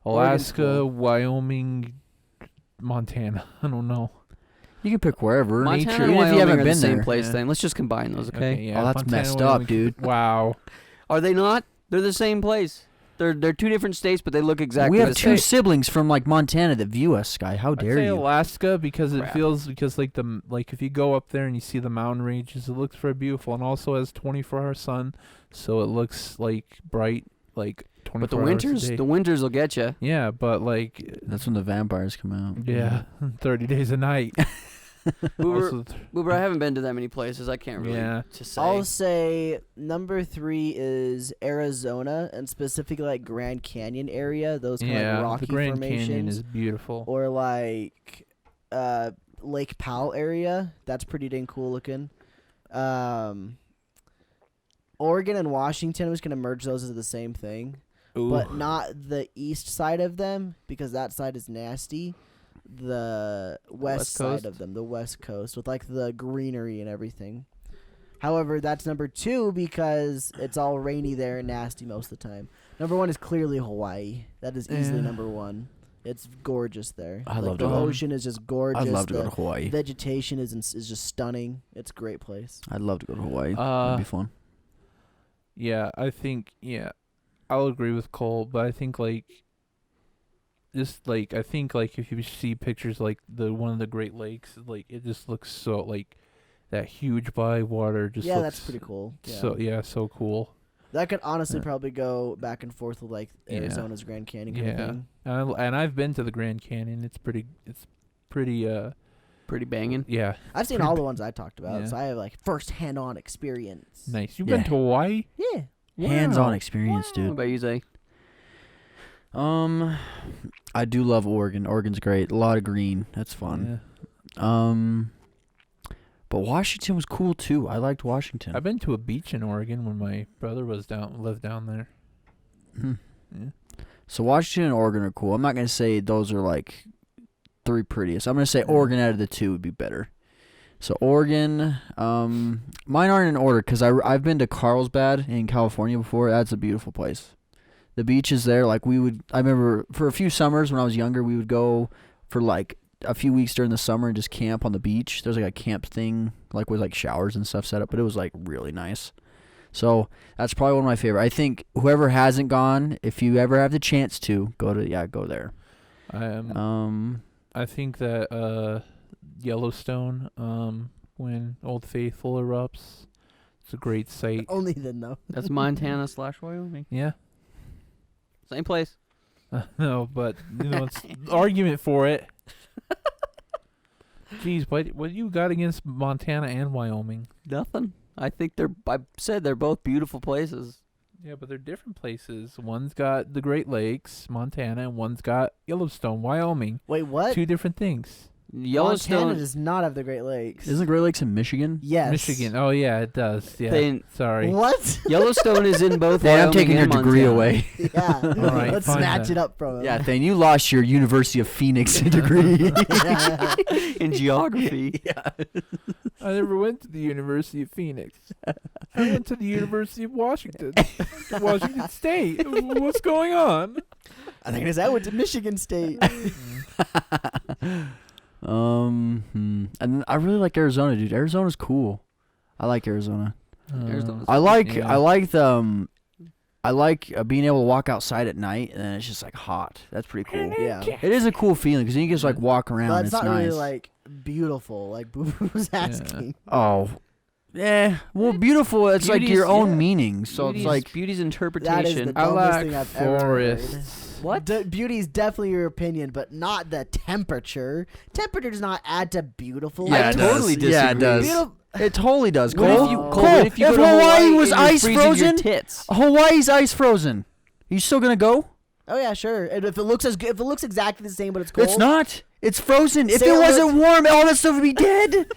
Alaska, Wyoming, Montana. I don't know. You can pick wherever. Montana Even and if Wyoming you haven't are been the same there. place Yeah. then. Let's just combine those, okay? yeah, Oh, that's Montana, messed up, Wyoming. dude. Wow. Are they not? They're the same place. They're 2 different states, but they look exactly We have the 2 same. siblings from like Montana that view us, Sky. How I'd dare say you? Alaska because it Crap. feels like if you go up there and you see the mountain ranges, it looks very beautiful and also has 24-hour sun, so it looks like bright like 24 But the hours a day. winters will get you. Yeah, but like That's when the vampires come out. yeah, 30 days a night. Also Boober, I haven't been to that many places. I can't really Yeah. to say. I'll say number 3 is Arizona, and specifically like Grand Canyon area. Those kind of yeah, like rocky the Grand formations. Canyon is beautiful. Or like Lake Powell area. That's pretty dang cool looking. Oregon and Washington, I'm just gonna merge those as the same thing, Ooh. but not the east side of them because that side is nasty. The west West side Coast? of them, the west coast, with like the greenery and everything. However, that's number 2 because it's all rainy there and nasty most of the time. Number 1 is clearly Hawaii. That is easily Yeah. number 1. It's gorgeous there. I'd Like, love to the go. ocean is just gorgeous. I'd love to go The to Hawaii. vegetation is just stunning. It's a great place. I'd love to go to Hawaii. That'd be fun. Yeah, I think I'll agree with Cole, but I think like if you see pictures like the one of the Great Lakes, like it just looks so like that huge body of water just Yeah, looks that's pretty cool. Yeah. so cool. That could honestly probably go back and forth with like Arizona's Grand Canyon kind of thing. And I've been to the Grand Canyon. It's pretty Pretty banging. Yeah. I've seen all the ones I talked about, Yeah. so I have like first-hand on experience. Nice. You've been to Hawaii? Yeah. Hands-on experience, What dude. about you, Zay? I do love Oregon. Oregon's great. A lot of green. That's fun. But Washington was cool too. I liked Washington. I've been to a beach in Oregon when my brother lived down there. Yeah. So Washington and Oregon are cool. I'm not gonna say those are like 3 prettiest. I'm gonna say Oregon out of the 2 would be better. So Oregon, mine aren't in order because I've been to Carlsbad in California before. That's a beautiful place. The beaches there, like I remember for a few summers when I was younger, we would go for like a few weeks during the summer and just camp on the beach. There's like a camp thing, like with like showers and stuff set up, but it was like really nice. So that's probably one of my favorite. I think whoever hasn't gone, if you ever have the chance to go there. I think that Yellowstone, when Old Faithful erupts, it's a great sight. Only then, though. That's Montana / Wyoming. Yeah. Same place. No, but it's argument for it. Jeez, what you got against Montana and Wyoming? Nothing. I said they're both beautiful places. Yeah, but they're different places. One's got the Great Lakes, Montana, and one's got Yellowstone, Wyoming. Wait, what? 2 different things. Yellowstone Montana does not have the Great Lakes. Isn't the Great Lakes in Michigan? Yes. Michigan. Oh, yeah, it does. Yeah. Sorry. What? Yellowstone is in both Thane, Wyoming I'm taking your and degree Montana. away. Yeah. right, Let's fine snatch then. it up from him. Yeah, Thane, you lost your University of Phoenix degree. In geography. Yeah. I never went to the University of Phoenix. I went to the University of Washington. Washington State. What's going on? I think I went to Michigan State. And I really like Arizona, dude. Arizona's cool. I like Arizona. Arizona's I like yeah. being able to walk outside at night and then it's just like hot. That's pretty cool. Yeah. It is a cool feeling because you can just like walk around. But It's it's not nice. really like beautiful, like Boo Boo was asking. Oh, yeah. Well, beautiful. It's like Beauty's- your own yeah. meaning. So it's like beauty's That is interpretation. the I dumbest like thing I've ever heard. forests. What? Beauty is definitely your opinion, but not the temperature. Temperature does not add to beautiful. Yeah, I it totally does. Yeah, it disagree. does. It totally does. What Cole, if you, Cole, Cole, what if you if go to Hawaii was and you're ice freezing your frozen? tits? Hawaii's ice frozen. You still gonna go? Oh yeah, sure. And if it looks if it looks exactly the same, but it's cold. It's not. It's frozen. If Say it it wasn't warm, all that stuff would be dead. It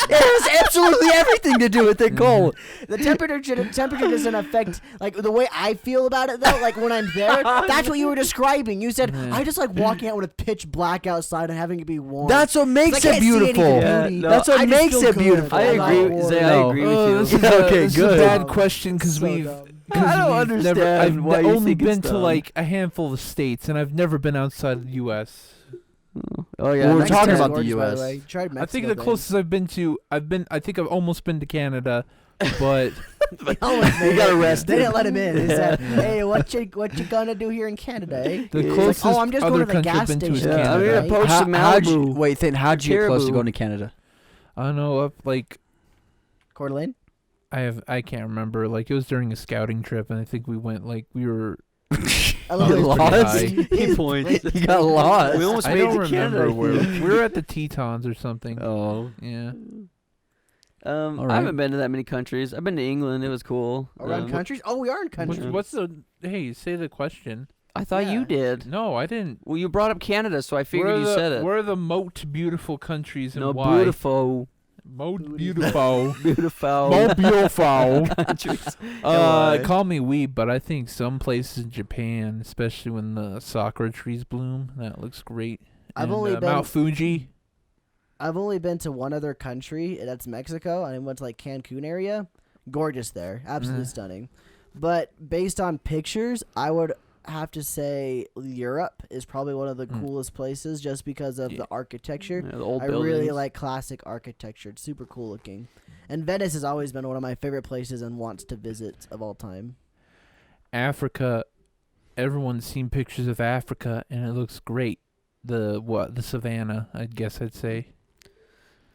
has absolutely everything to do with it, Cole. The temperature doesn't affect like the way I feel about it though. Like when I'm there, that's what you were describing. You said I just like walking out when it's pitch black outside and having it be warm. That's what makes I it can't see anything beautiful. beauty. Yeah, no, That's what I just makes feel it good. beautiful. I I'm not agree. warm. Zay, I No. agree with you. This is Okay, this is a good. bad question because So we've. dumb. Cause I don't we've understand never, I've why you only think it's been to dumb. like a handful of states, and I've never been outside of the U.S. Oh yeah, Well, we're next talking time. about the Gorgeous, by US. way. You tried Mexico, I think the thing. closest I've been to, I think I've almost been to Canada, but They got arrested. They didn't let him in. He said, "Hey, what you gonna do here in Canada?" Eh? the He's closest like, "Oh, I'm just other going to the country gas I've been to is station." Yeah, I'm Canada. gonna poach some How'd you, Malibu. wait, then how'd you get close to Caribou. going to Canada? I don't know, up like Coeur d'Alene? I can't remember. Like it was during a scouting trip, and I think we went like we were. I love You how he's lost? pretty He points. You got lost. We almost I made don't it to remember Canada. where we were at the Tetons or something. Oh. Yeah. All I right. haven't been to that many countries. I've been to England. It was cool. Around countries? Oh, we are in countries. What's the? Hey, say the question. I thought Yeah. you did. No, I didn't. Well, you brought up Canada, so I Where figured are you the, said it. Where are the most beautiful countries and No, why? beautiful, Most beautiful. beautiful Most beautiful. countries. Why? Call me weeb, but I think some places in Japan, especially when the sakura trees bloom, that looks great. I've And, only been- Mount Fuji. I've only been to one other country, and that's Mexico. I went to like Cancun area. Gorgeous there, absolutely stunning. But based on pictures, I would have to say Europe is probably one of the coolest places, just because of the architecture. Yeah, the old I really buildings. like classic architecture. It's super cool looking. And Venice has always been one of my favorite places and wants to visit of all time. Africa, everyone's seen pictures of Africa, and it looks great. The savannah, I guess I'd say.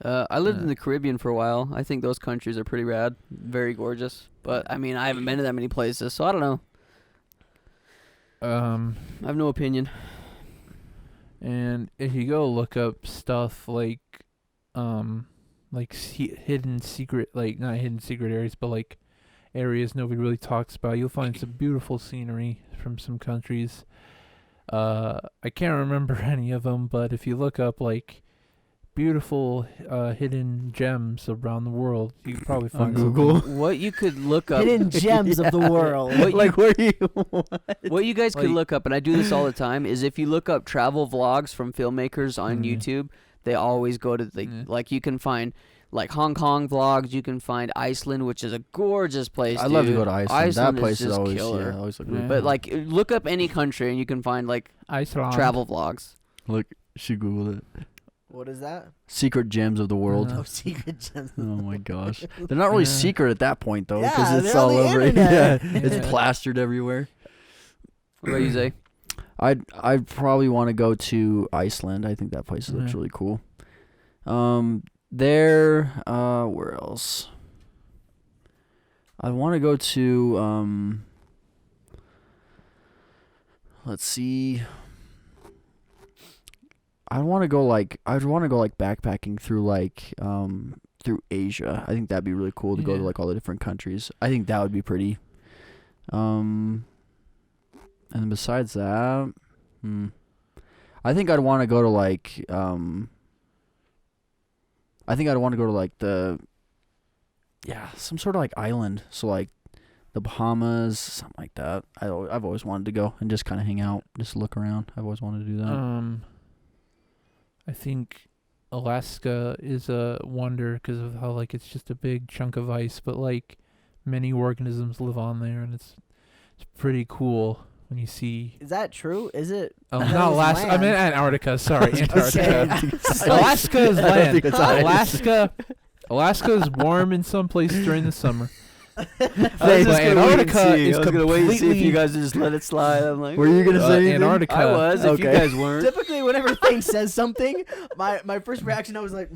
I lived in the Caribbean for a while. I think those countries are pretty rad, very gorgeous. But I mean, I haven't been to that many places, so I don't know. I have no opinion. And if you go look up stuff like hidden secret, like not hidden secret areas, but like areas nobody really talks about, you'll find some beautiful scenery from some countries. I can't remember any of them, but if you look up like beautiful hidden gems around the world, you can probably find Google. What you could look up. Hidden gems of the world. What you guys could look up, and I do this all the time, is if you look up travel vlogs from filmmakers on YouTube, they always go to like you can find like Hong Kong vlogs, you can find Iceland, which is a gorgeous place. I love to go to Iceland. That place is is always killer. always look really But like look up any country and you can find like Iceland travel vlogs. Look, she googled it. What is that? Secret gems of the world. Oh, secret gems. Oh my gosh, they're not really secret at that point though, because Yeah, it's they're on all the over. internet. Yeah, it's plastered everywhere. What about you, Zay? I'd probably want to go to Iceland. I think that place looks really cool. Where else? I want to go to let's see. I'd want to go backpacking through Asia. I think that'd be really cool to go to like all the different countries. I think that would be pretty. And besides that, I think I'd want to go to like some sort of like island. So like the Bahamas, something like that. I've always wanted to go and just kind of hang out, just look around. I've always wanted to do that. I think Alaska is a wonder because of how like it's just a big chunk of ice, but like many organisms live on there, and it's pretty cool when you see. Is that true? Is it? Oh, not Alaska. I meant Antarctica. Sorry, Antarctica. Okay. Alaska is land. Alaska. Alaska is warm in some places during the summer. Antarctica is see if you completely. guys just let it slide. I'm like, Were you gonna say anything? Antarctica? I was. If you Okay. guys weren't. Typically, whenever Thane says something, my first reaction I was like,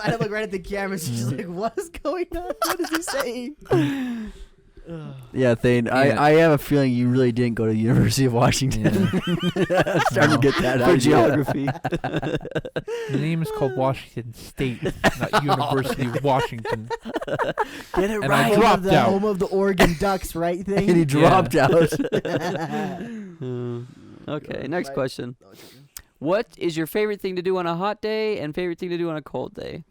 I look right at the camera. And she's like, "What is going on? What is he saying?" Yeah, Thane, I have a feeling you really didn't go to the University of Washington. I'm starting to get that out For of you. geography. The name is called Washington State, not University of Washington. Get it And right. I dropped the out. home of the Oregon Ducks, right And thing. he dropped out. Okay, next question. What is your favorite thing to do on a hot day and favorite thing to do on a cold day?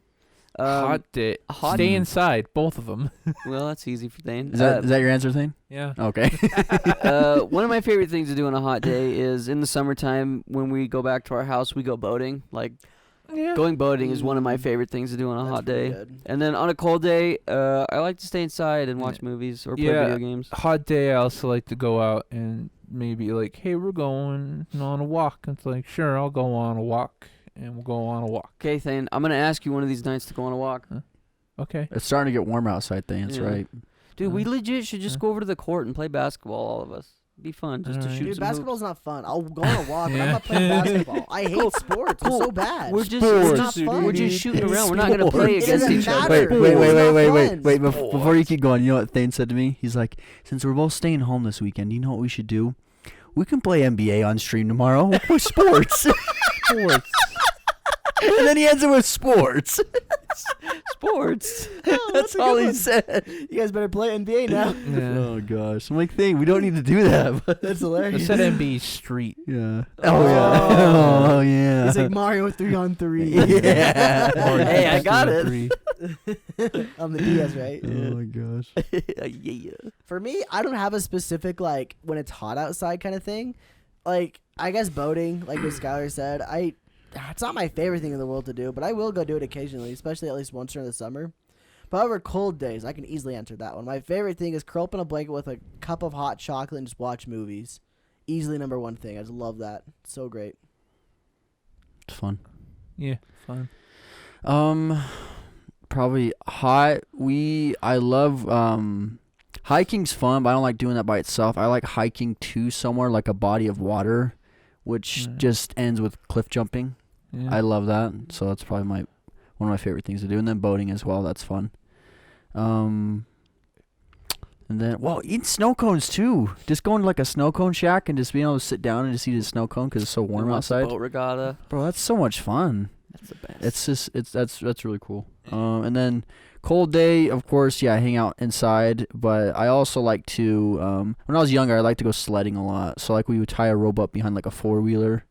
Hot day. hot- Stay inside, both of them. Well, that's easy for Thane. Is that your answer, Thane? Yeah. Okay. One of my favorite things to do on a hot day is in the summertime when we go back to our house, we go boating. Like, going boating is one of my favorite things to do on a hot day. And then on a cold day, I like to stay inside and watch movies or play video games. Hot day, I also like to go out and maybe like, hey, we're going on a walk. It's like, sure, I'll go on a walk, and we'll go on a walk. Okay, Thane, I'm going to ask you one of these nights to go on a walk. Okay. It's starting to get warm outside, Thane. That's Yeah. right. Dude, we legit should just go over to the court and play basketball, all of us. It'd be fun just to Alright. shoot Dude, some hoops. basketball's not fun. I'll go on a walk, but I'm Yeah. not playing basketball. I hate sports. It's so bad. We're just It's Sports, not fun. we're just shooting around. We're not gonna play It against doesn't each other. matter. Wait, It's not fun. Before you keep going, you know what Thane said to me? He's like, since we're both staying home this weekend, you know what we should do? We can play NBA on stream tomorrow. We'll play sports. Sports. And then he ends it with sports. Sports. That's all he said. You guys better play NBA now. Yeah. Oh gosh, I'm like, Thane, we don't need to do that. But That's I hilarious. said NBA Street. yeah. Oh. yeah. Oh yeah. It's like Mario 3-on-3. Yeah. Hey, I got it. On the DS, right? Oh my gosh. Yeah. For me, I don't have a specific, like, when it's hot outside kind of thing. Like, I guess boating, like what Skylar said, it's not my favorite thing in the world to do, but I will go do it occasionally, especially at least once during the summer. But however, cold days, I can easily answer that one. My favorite thing is curl up in a blanket with a cup of hot chocolate and just watch movies. Easily number one thing. I just love that. So great. It's fun. Yeah, fun. Probably hot. I love hiking's fun, but I don't like doing that by itself. I like hiking to somewhere like a body of water, which just ends with cliff jumping. Yeah. I love that. So that's probably one of my favorite things to do. And then boating as well. That's fun. And then, eating snow cones too. Just going to like a snow cone shack and just being able to sit down and just eat a snow cone because it's so warm outside. Boat regatta. Bro, that's so much fun. That's the best. That's really cool. And then cold day, of course, hang out inside. But I also like to, when I was younger, I liked to go sledding a lot. So like we would tie a rope up behind like a 4-wheeler,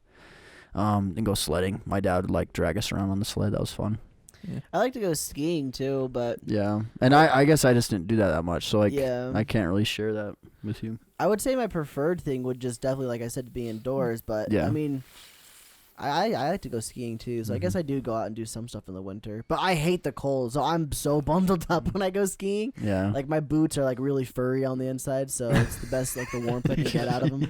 and go sledding. My dad would like drag us around on the sled. That was fun. Yeah. I like to go skiing too, but yeah, and I guess I just didn't do that much, so like yeah. I can't really share that with you. I would say my preferred thing would just definitely, like I said, be indoors. But yeah. I mean, I like to go skiing too, so I guess I do go out and do some stuff in the winter. But I hate the cold, so I'm so bundled up when I go skiing. Yeah, like my boots are like really furry on the inside, so it's the best like the warmth I can get out of them.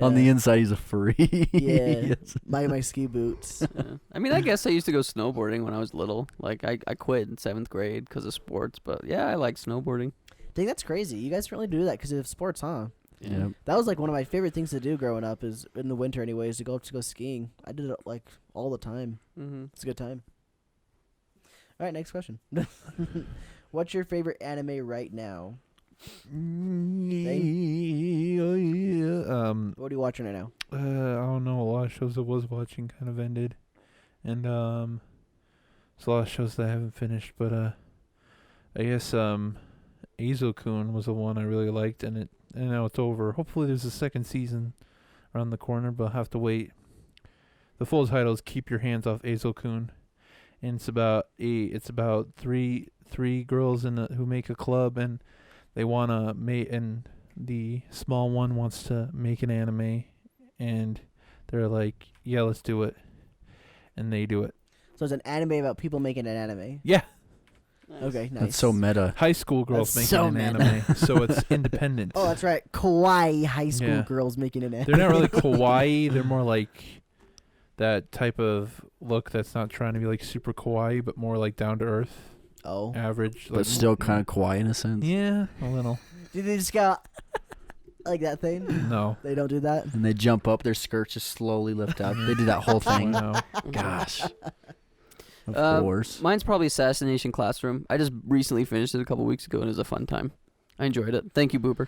On the inside, he's a furry. Yeah, my ski boots. Yeah. I mean, I guess I used to go snowboarding when I was little. Like I quit in 7th grade because of sports, but yeah, I like snowboarding. I think that's crazy. You guys really do that because of sports, huh? Yeah. That was like one of my favorite things to do growing up, is in the winter anyways, to go skiing. I did it like all the time. It's a good time. All right, next question. What's your favorite anime right now? What are you watching right now? I don't know. A lot of shows I was watching kind of ended, and there's a lot of shows that I haven't finished. But I guess Aizokun was the one I really liked, and now it's over. Hopefully there's a second season around the corner, but I'll have to wait. The full title is Keep Your Hands Off Aizokun, and it's about three girls who make a club, and they want to make, and the small one wants to make an anime, and they're like, yeah, let's do it, and they do it. So it's an anime about people making an anime. Yeah. Nice. Okay, nice. That's so meta. High school girls That's making so an meta. anime, so it's independent. Oh, that's right. Kawaii high school Yeah. girls making an anime. They're not really kawaii. They're more like that type of look that's not trying to be like super kawaii, but more like down to earth, Oh. average. But like, still kind of kawaii in a sense. Yeah, a little. Did they just go like that thing? No. They don't do that? And they jump up, their skirts just slowly lift up. They do that whole thing. No. Gosh. Of course. Mine's probably Assassination Classroom. I just recently finished it a couple weeks ago, and it was a fun time. I enjoyed it. Thank you, Booper.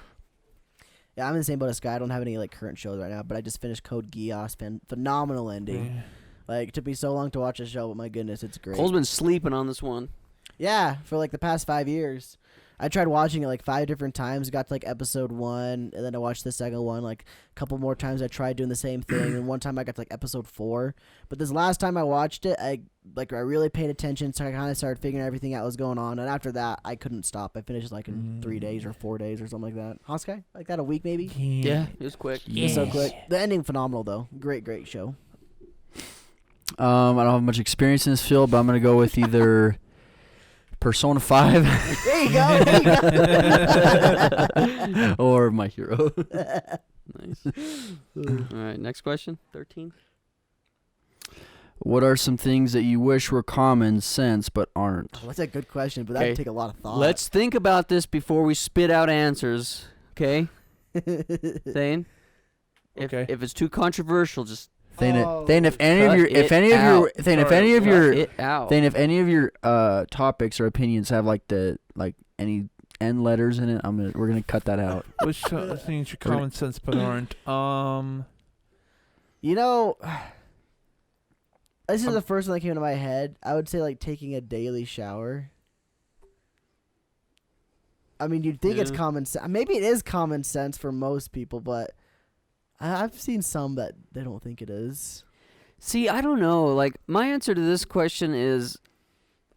Yeah, I'm in the same boat as Sky. I don't have any like current shows right now, but I just finished Code Geass. Phenomenal ending. Yeah. Like, it took me so long to watch the show, but my goodness, it's great. Cole's been sleeping on this one. Yeah, for like the past 5 years. I tried watching it like 5 different times. Got to like episode 1, and then I watched the second one like a couple more times. I tried doing the same thing, and one time I got to like episode 4. But this last time I watched it, I really paid attention, so I kind of started figuring everything out what was going on. And after that, I couldn't stop. I finished like in 3 days or 4 days or something like that. Huh, Sky? Like that, a week maybe? Yeah, it was quick. It was so quick. The ending phenomenal though. Great show. I don't have much experience in this field, but I'm gonna go with either Persona 5 There you go. or My Hero. Nice. All right, next question. 13. What are some things that you wish were common sense but aren't? Oh, that's a good question, but that'd Okay. take a lot of thought. Let's think about this before we spit out answers. Okay, Thane. Okay. If it's too controversial, just Thane, Oh, if any of cut your, it if any of your, out. Thane, if Sorry, any of cut your, it out. Thane, if any of your topics or opinions have like any N letters in it, we're gonna cut that out. Which things are common sense but aren't? You know, this is the first one that came into my head. I would say like taking a daily shower. I mean, you'd think it's Yeah. common sense. Maybe it is common sense for most people, but I've seen some that they don't think it is. See, I don't know. Like, my answer to this question is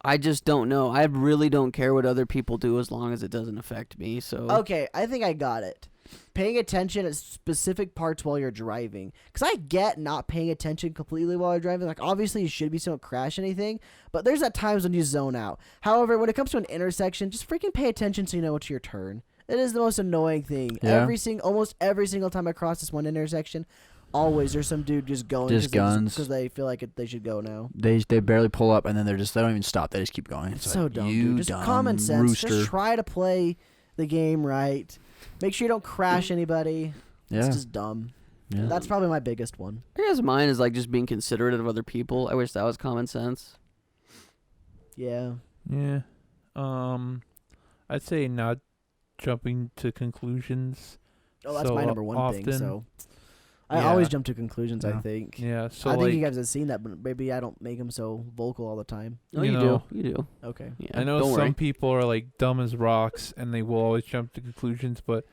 I just don't know. I really don't care what other people do as long as it doesn't affect me. So Okay, I think I got it. Paying attention at specific parts while you're driving. Because I get not paying attention completely while you're driving. Like, obviously, you should be so you don't crash anything. But there's at times when you zone out. However, when it comes to an intersection, just freaking pay attention so you know it's your turn. It is the most annoying thing. Yeah. Almost every single time I cross this one intersection, always there's some dude just going. Just guns. Because they feel like they should go now. They barely pull up and then they don't even stop. They just keep going. It's It's so like, dumb, you dude. Just dumb common sense. rooster. Just try to play the game right. Make sure you don't crash anybody. Yeah. It's just dumb. Yeah. That's probably my biggest one. I guess mine is like just being considerate of other people. I wish that was common sense. Yeah. Yeah. I'd say not jumping to conclusions. Oh, that's so my number one often. thing. So I Yeah. always jump to conclusions. I Yeah. think. Yeah. So I like, think you guys have seen that, but maybe I don't make them so vocal all the time. Oh, you you know, do. You do. Okay. Yeah. I know Don't some worry. people are like dumb as rocks and they will always jump to conclusions, but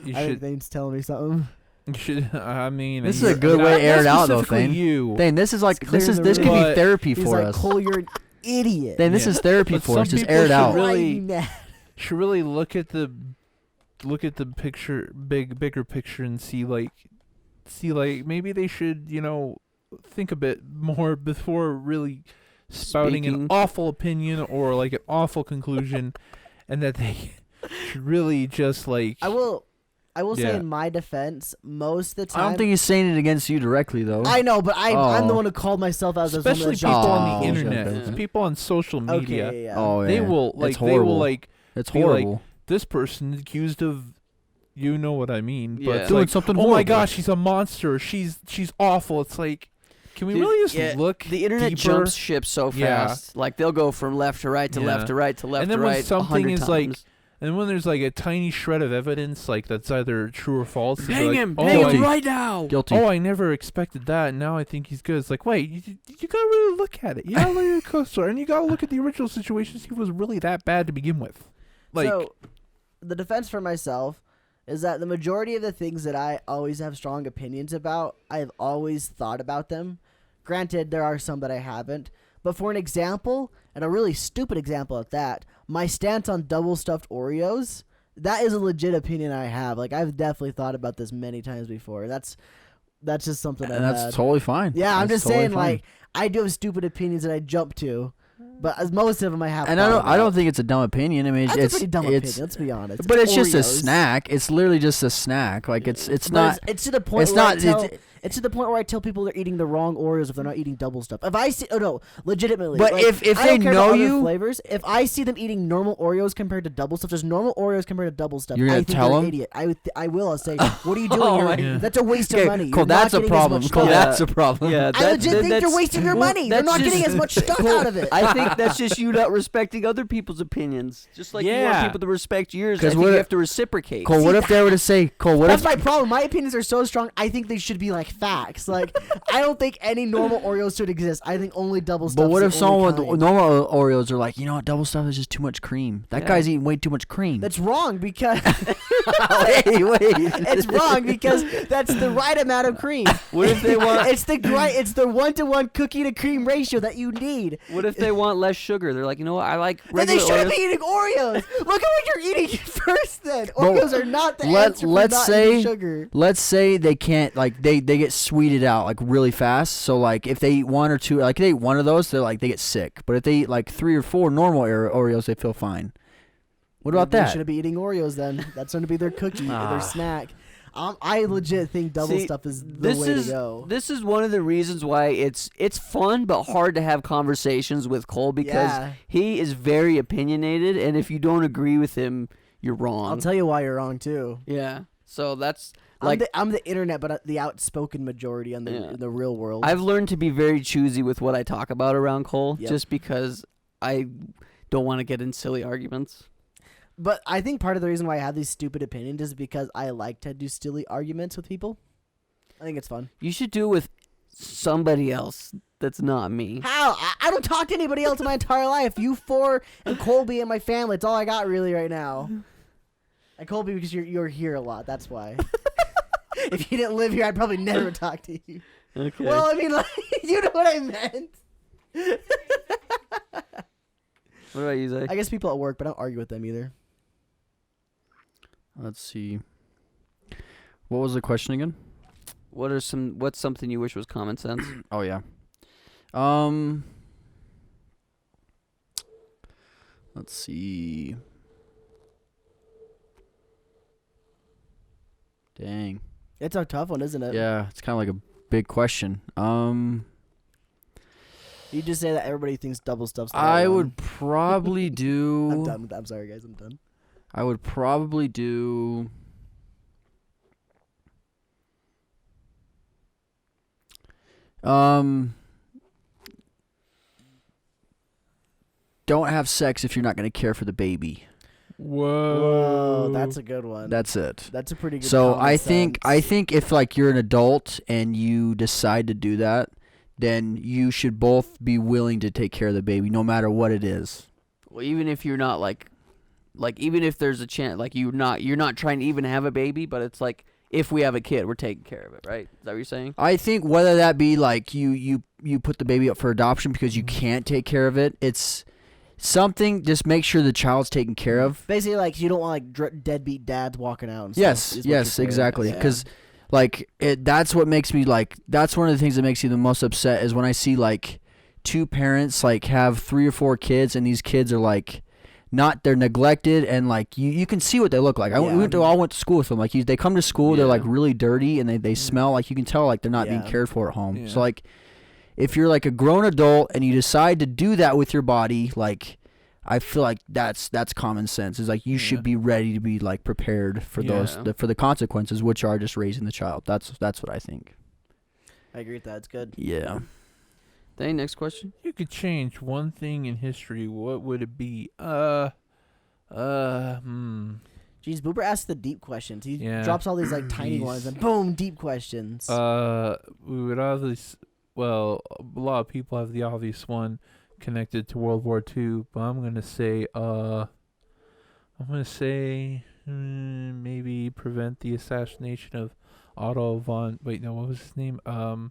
you I think should. Thane's telling me something. You should. I mean, This is you- a good not- way to air not it out, though, specifically Thane. You. Thane, this is like It's this clear is in this the could room. be therapy He's for like, us. Cole, you're an idiot. Thane, this Yeah. is therapy But for us. some Just people air it should out. Why are really- you mad? should really look at the picture, bigger picture, and see like maybe they should think a bit more before really spouting Speaking. an awful opinion or like an awful conclusion, and that they should really just like. I will say Yeah. in my defense, most of the I time. don't think he's saying it against you directly, though. I know, but I'm the Oh. one who called myself out as Especially someone that people jumped on Oh, the internet, okay. it's people on social media. Okay, yeah. Oh, yeah. They will It's like horrible. be It's like, horrible. this person is accused of, you know what I mean, Yeah. but it's Doing like, something oh horrible. my gosh, she's a monster. She's awful. It's like, can we Dude, really just yeah, look The internet deeper? jumps ship so Yeah. fast. Like they'll go from left to right to Yeah. left to right to left And then to when right. something 100 is, like, times. And when there's like a tiny shred of evidence, like that's either true or false, they're hang like, him, oh, hang Guilty. him right now. Guilty. oh, I never expected that, and now I think he's good. It's like, wait, you gotta really look at it. You gotta look at the co-star, and you gotta look at the original situation. See if it was really that bad to begin with. Like, So, the defense for myself is that the majority of the things that I always have strong opinions about, I've always thought about them. Granted, there are some that I haven't. But for an example, and a really stupid example at that, my stance on double stuffed Oreos, that is a legit opinion I have. Like, I've definitely thought about this many times before. That's just something And I've that's had. totally fine. Yeah, I'm That's just totally saying, fine. like, I do have stupid opinions that I jump to. But as most of them I have. And I don't think it's a dumb opinion. I mean, That's it's a pretty dumb it's opinion. Let's be honest. but it's just a Oreos. snack. It's literally just a snack. Like it's But not. It's to the point. It's where not. I tell, it's to the point where I tell people they're eating the wrong Oreos if they're not eating double stuff. If I see, legitimately. But like, if I they don't care about know other you- flavors, if I see them eating normal Oreos compared to double stuff, just normal Oreos compared to double stuff, You're gonna I think tell they're an them? idiot. I will. I'll say, what are you doing? Oh You're- my God. That's a waste of Okay, money. Cole, You're that's not a getting as problem. much Cole, stuff. that's a problem. Yeah, I legit think you're wasting your money. They're that's not getting just- as much stuff out of it. I think that's just you not respecting other people's opinions. Just like you want Yeah. people to respect yours. I 'Cause think what you if- have to reciprocate. Cole, what if they were to say, Cole, what That's if my problem. My opinions are so strong. I think they should be like facts. Like I don't think any normal Oreos should exist. I think only double stuff. But what if someone with kind. normal Oreos are like, you know what, double stuff is just too much cream. That Yeah. guy's eating way too much cream. That's wrong because wait. it's wrong because that's the right amount of cream. What if they want? It's the 1-to-1 cookie to cream ratio that you need. What if they want less sugar? They're like, you know what? I like Then they regular shouldn't Oreos. be eating Oreos. Look at what you're eating first. Then Oreos are not the let- answer for let's not say- eating sugar. Let's say they can't, like, they get sweeted out, like, really fast. So, like, if they eat one or two, like, they eat one of those, they get sick. But if they eat, like, 3 or 4 normal Oreos, they feel fine. What about They that? shouldn't be eating Oreos then. That's going to be their cookie, their snack. I legit think double See, stuff is the this way is to go. this is one of the reasons why it's fun but hard to have conversations with Cole because Yeah. he is very opinionated, and if you don't agree with him, you're wrong. I'll tell you why you're wrong too. Yeah. So that's like I'm the internet, but the outspoken majority on Yeah. in the real world. I've learned to be very choosy with what I talk about around Cole, Yep. just because I don't want to get in silly arguments. But I think part of the reason why I have these stupid opinions is because I like to do silly arguments with people. I think it's fun. You should do it with somebody else that's not me. How? I don't talk to anybody else in my entire life. You four and Colby and my family. It's all I got really right now. And Colby, because you're here a lot. That's why. If you didn't live here, I'd probably never talk to you. Okay. Well, I mean, like, you know what I meant. What about you, Zay? I guess people at work, but I don't argue with them either. Let's see. What was the question again? What's something you wish was common sense? Oh, yeah. Let's see. Dang. It's a tough one, isn't it? Yeah, it's kind of like a big question. You just say that everybody thinks double stuff's the I right one. would probably I'm do. done with that. I'm sorry, guys. I'm done. I would probably do. don't have sex if you're not going to care for the baby. Whoa. That's a good one. That's it. That's a pretty good. So common sense. I think if like you're an adult and you decide to do that, then you should both be willing to take care of the baby, no matter what it is. Well, even if you're not like even if there's a chance, like you're not trying to even have a baby, but it's like if we have a kid, we're taking care of it, right? Is that what you're saying? I think whether that be like you put the baby up for adoption because you can't take care of it, it's something. Just make sure the child's taken care of. Basically, like you don't want like deadbeat dads walking out. And Yes, stuff, yes, exactly. Because like that's what makes me like. That's one of the things that makes me the most upset is when I see like two parents like have 3 or 4 kids and these kids are like they're neglected and like you can see what they look like. We all went to school with them. Like they come to school, they're like really dirty and they smell like you can tell like they're not being cared for at home. So like if you're like a grown adult and you decide to do that with your body, like I feel like that's common sense. It's like you should be ready to be like prepared for for the consequences, which are just raising the child. That's what I think. I agree with that. It's good. Yeah. Dang, next question. You could change one thing in history. What would it be? Jeez, Boober asks the deep questions. He drops all these like tiny ones and boom, deep questions. We would obviously. Well, a lot of people have the obvious one connected to World War II, but I'm gonna say maybe prevent the assassination of Otto von. Wait, no, what was his name?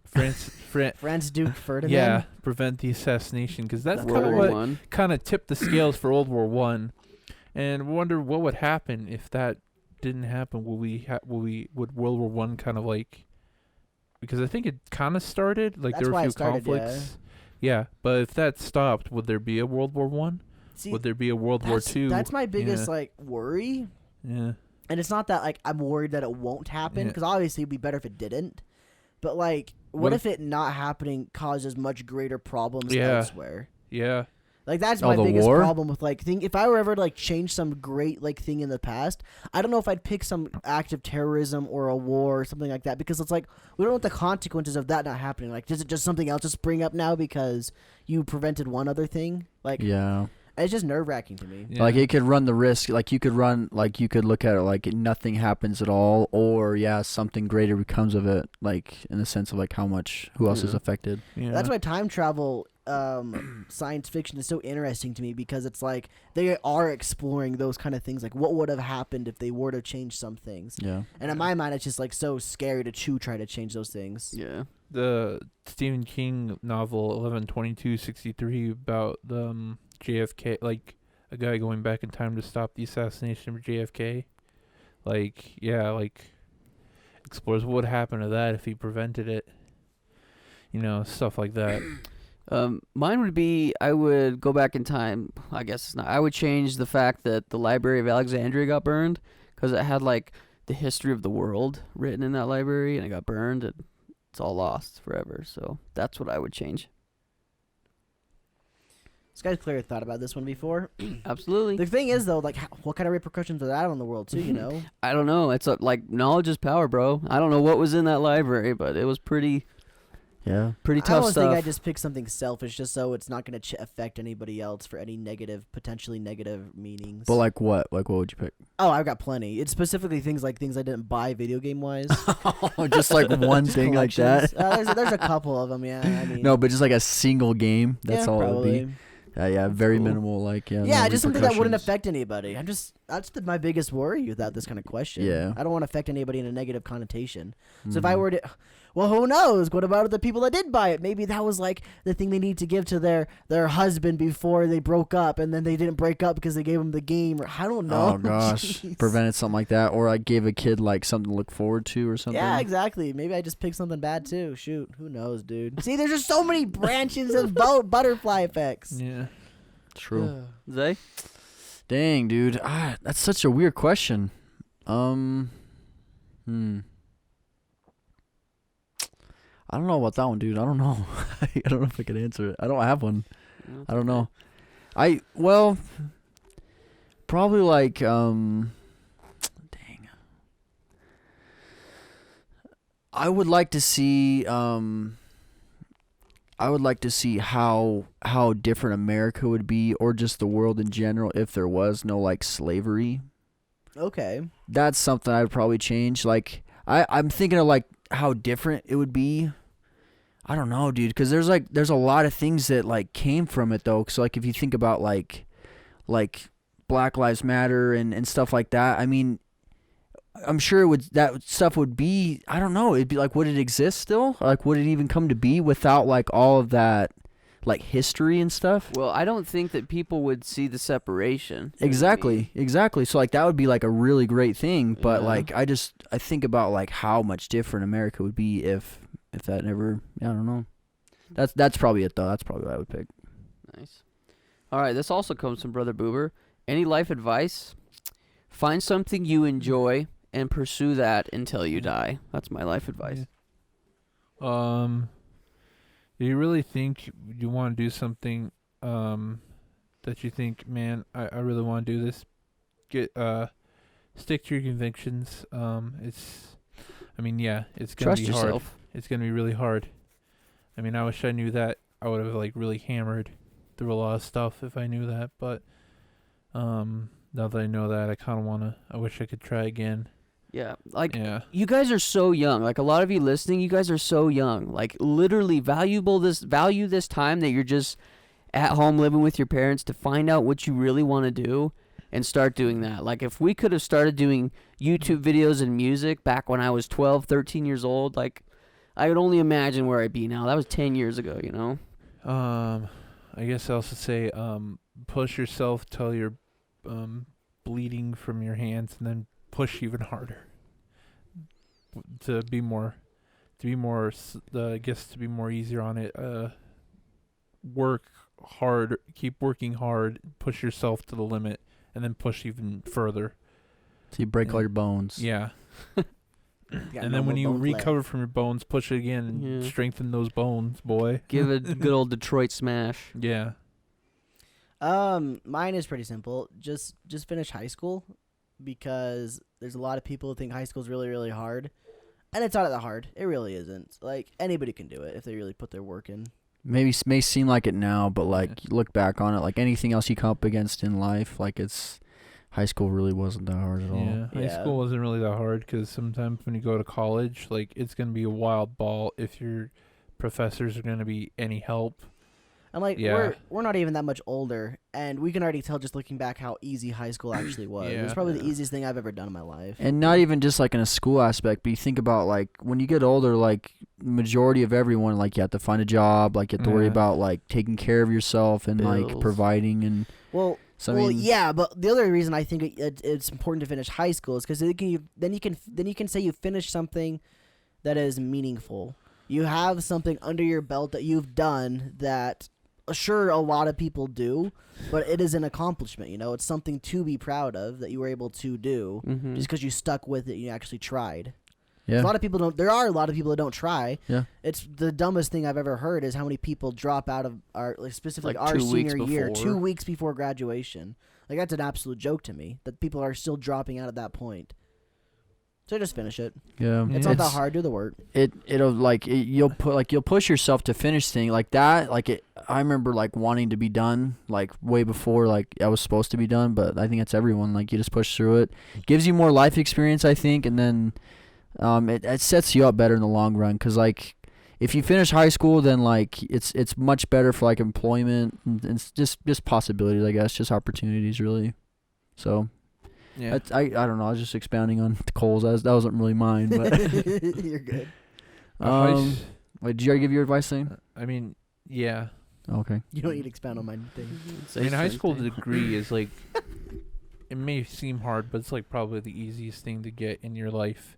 Franz Duke Ferdinand. Yeah, prevent the assassination because that's kind of World War what I. kind of tipped the scales for World War One, and wonder what would happen if that didn't happen. Would World War One kind of like? Because I think it kind of started like there were a few conflicts. Yeah, but if that stopped, would there be a World War One? Would there be a World War Two? That's my biggest like worry. Yeah. And it's not that like I'm worried that it won't happen because obviously it'd be better if it didn't. But like, what if it not happening causes much greater problems elsewhere? Yeah. Like that's my biggest problem with like if I were ever to like change some great like thing in the past, I don't know if I'd pick some act of terrorism or a war or something like that because it's like we don't know what the consequences of that not happening. Like, does it just something else just spring up now because you prevented one other thing? Like, it's just nerve-wracking to me. Yeah. Like it could run the risk. Like you could look at it like nothing happens at all, or something greater becomes of it. Like in the sense of like who else is affected. Yeah. That's why time travel. Science fiction is so interesting to me because it's like they are exploring those kind of things, like what would have happened if they were to change some things. Yeah. And in my mind, it's just like so scary to try to change those things. Yeah. The Stephen King novel 11/22/63 about the JFK, like a guy going back in time to stop the assassination of JFK. Like explores what would happen to that if he prevented it. Stuff like that. Mine would be I would go back in time. I guess it's not. I would change the fact that the Library of Alexandria got burned because it had like the history of the world written in that library, and it got burned, and it's all lost forever. So that's what I would change. This guy's clearly thought about this one before. Absolutely. The thing is, though, like, what kind of repercussions are that on the world, too, I don't know. It's like knowledge is power, bro. I don't know what was in that library, but it was pretty tough I almost stuff. think I just picked something selfish just so it's not going to affect anybody else for any potentially negative meanings. But like what? Like what would you pick? Oh, I've got plenty. It's specifically things I didn't buy video game wise. Just like one thing like that. There's a couple of them. Yeah. I mean, no, but just like a single game. That's all probably. it would be. Very minimal. Like no just something that wouldn't affect anybody. That's my biggest worry without this kind of question. Yeah. I don't want to affect anybody in a negative connotation. So if I were to, well, who knows? What about the people that did buy it? Maybe that was like the thing they need to give to their husband before they broke up, and then they didn't break up because they gave him the game, or I don't know. Oh gosh, prevented something like that, or I gave a kid like something to look forward to, or something. Yeah, exactly. Maybe I just picked something bad too. Shoot, who knows, dude? See, there's just so many branches of butterfly effects. Yeah, true. Zay? Dang, dude, that's such a weird question. I don't know about that one, dude. I don't know. I don't know if I could answer it. I don't have one. I don't know. Probably like dang. I would like to see I would like to see how different America would be, or just the world in general, if there was no like slavery. Okay. That's something I would probably change. Like I'm thinking of like how different it would be. I don't know, dude, because there's a lot of things that like came from it though. So like if you think about like Black Lives Matter and stuff like that, I mean, I'm sure that stuff would be, I don't know, it'd be like, would it exist still? Like, would it even come to be without like all of that like history and stuff? Well, I don't think that people would see the separation. Exactly. So like that would be like a really great thing, but Yeah. like I think about like how much different America would be if that never, I don't know. That's probably it though. That's probably what I would pick. Nice. All right, this also comes from Brother Boober. Any life advice? Find something you enjoy and pursue that until you die. That's my life advice. Do you really think you want to do something that you think, man, I really want to do this? Stick to your convictions. It's gonna Trust be hard. yourself. It's gonna be really hard. I mean, I wish I knew that. I would have like really hammered through a lot of stuff if I knew that. But now that I know that, I wish I could try again. Yeah, like Yeah. you guys are so young. Like a lot of you listening, you guys are so young. Like literally value this time that you're just at home living with your parents to find out what you really want to do and start doing that. Like if we could have started doing YouTube videos and music back when I was 12, 13 years old, like I could only imagine where I'd be now. That was 10 years ago, you know? I guess I also say push yourself till you're bleeding from your hands, and then push even harder to be more easier on it. Work hard, keep working hard, push yourself to the limit, and then push even further. So you break all your bones. Yeah. Got And no then when more you bones left. recover from your bones, push it again and Yeah. strengthen those bones, boy. Give it a good old Detroit smash. Yeah. Mine is pretty simple. Just finish high school, because there's a lot of people who think high school is really, really hard, and it's not that hard. It really isn't. Like anybody can do it if they really put their work in. May seem like it now, but like you look back on it, like anything else you come up against in life, like high school really wasn't that hard at all. Yeah, high Yeah. school wasn't really that hard because sometimes when you go to college, like it's gonna be a wild ball if your professors are gonna be any help. And like Yeah. we're not even that much older, and we can already tell just looking back how easy high school actually was. It was Yeah. probably the easiest thing I've ever done in my life. And not even just like in a school aspect, but you think about like when you get older, like majority of everyone, like you have to find a job, like you have to worry Yeah. about like taking care of yourself and like Bills. providing and Well, so I mean, yeah, but the other reason I think it's important to finish high school is because then you can say you finished something that is meaningful. You have something under your belt that you've done that, sure, a lot of people do, but it is an accomplishment. You know, it's something to be proud of that you were able to do Mm-hmm. just because you stuck with it and you actually tried. yeah, A lot of people don't. There are a lot of people that don't try. Yeah. It's the dumbest thing I've ever heard is how many people drop out of our, like specifically Like our 2 weeks senior year, before. 2 weeks before graduation. Like that's an absolute joke to me that people are still dropping out at that point. So just finish it. yeah. It's not that hard. Do the work. You'll push yourself to finish thing like that. I remember like wanting to be done like way before like I was supposed to be done, but I think that's everyone. Like you just push through it. Gives you more life experience, I think, and then it sets you up better in the long run. Cause like if you finish high school, then like it's much better for like employment and it's just possibilities, I guess, just opportunities really. So. Yeah. I don't know. I was just expounding on Cole's. That wasn't really mine, but You're good. wait, did you already give your advice thing? I mean, yeah. Okay. You don't need to expound on my thing. I mean, high school degree is like, it may seem hard, but it's like probably the easiest thing to get in your life.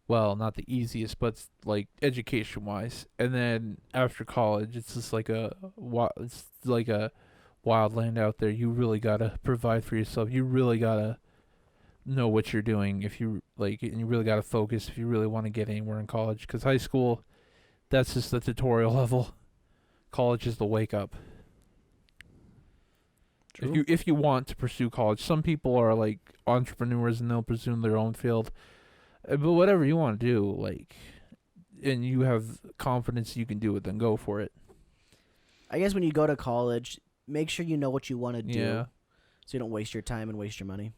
Well, not the easiest, but it's like education wise. And then after college, it's just like a wild land out there. You really gotta provide for yourself. You really gotta know what you're doing if you like, and you really gotta focus if you really want to get anywhere in college. Because high school, that's just the tutorial level. College is the wake up. If you want to pursue college, some people are like entrepreneurs and they'll pursue their own field. But whatever you want to do, like, and you have confidence you can do it, then go for it. I guess when you go to college, make sure you know what you want to do, Yeah. so you don't waste your time and waste your money.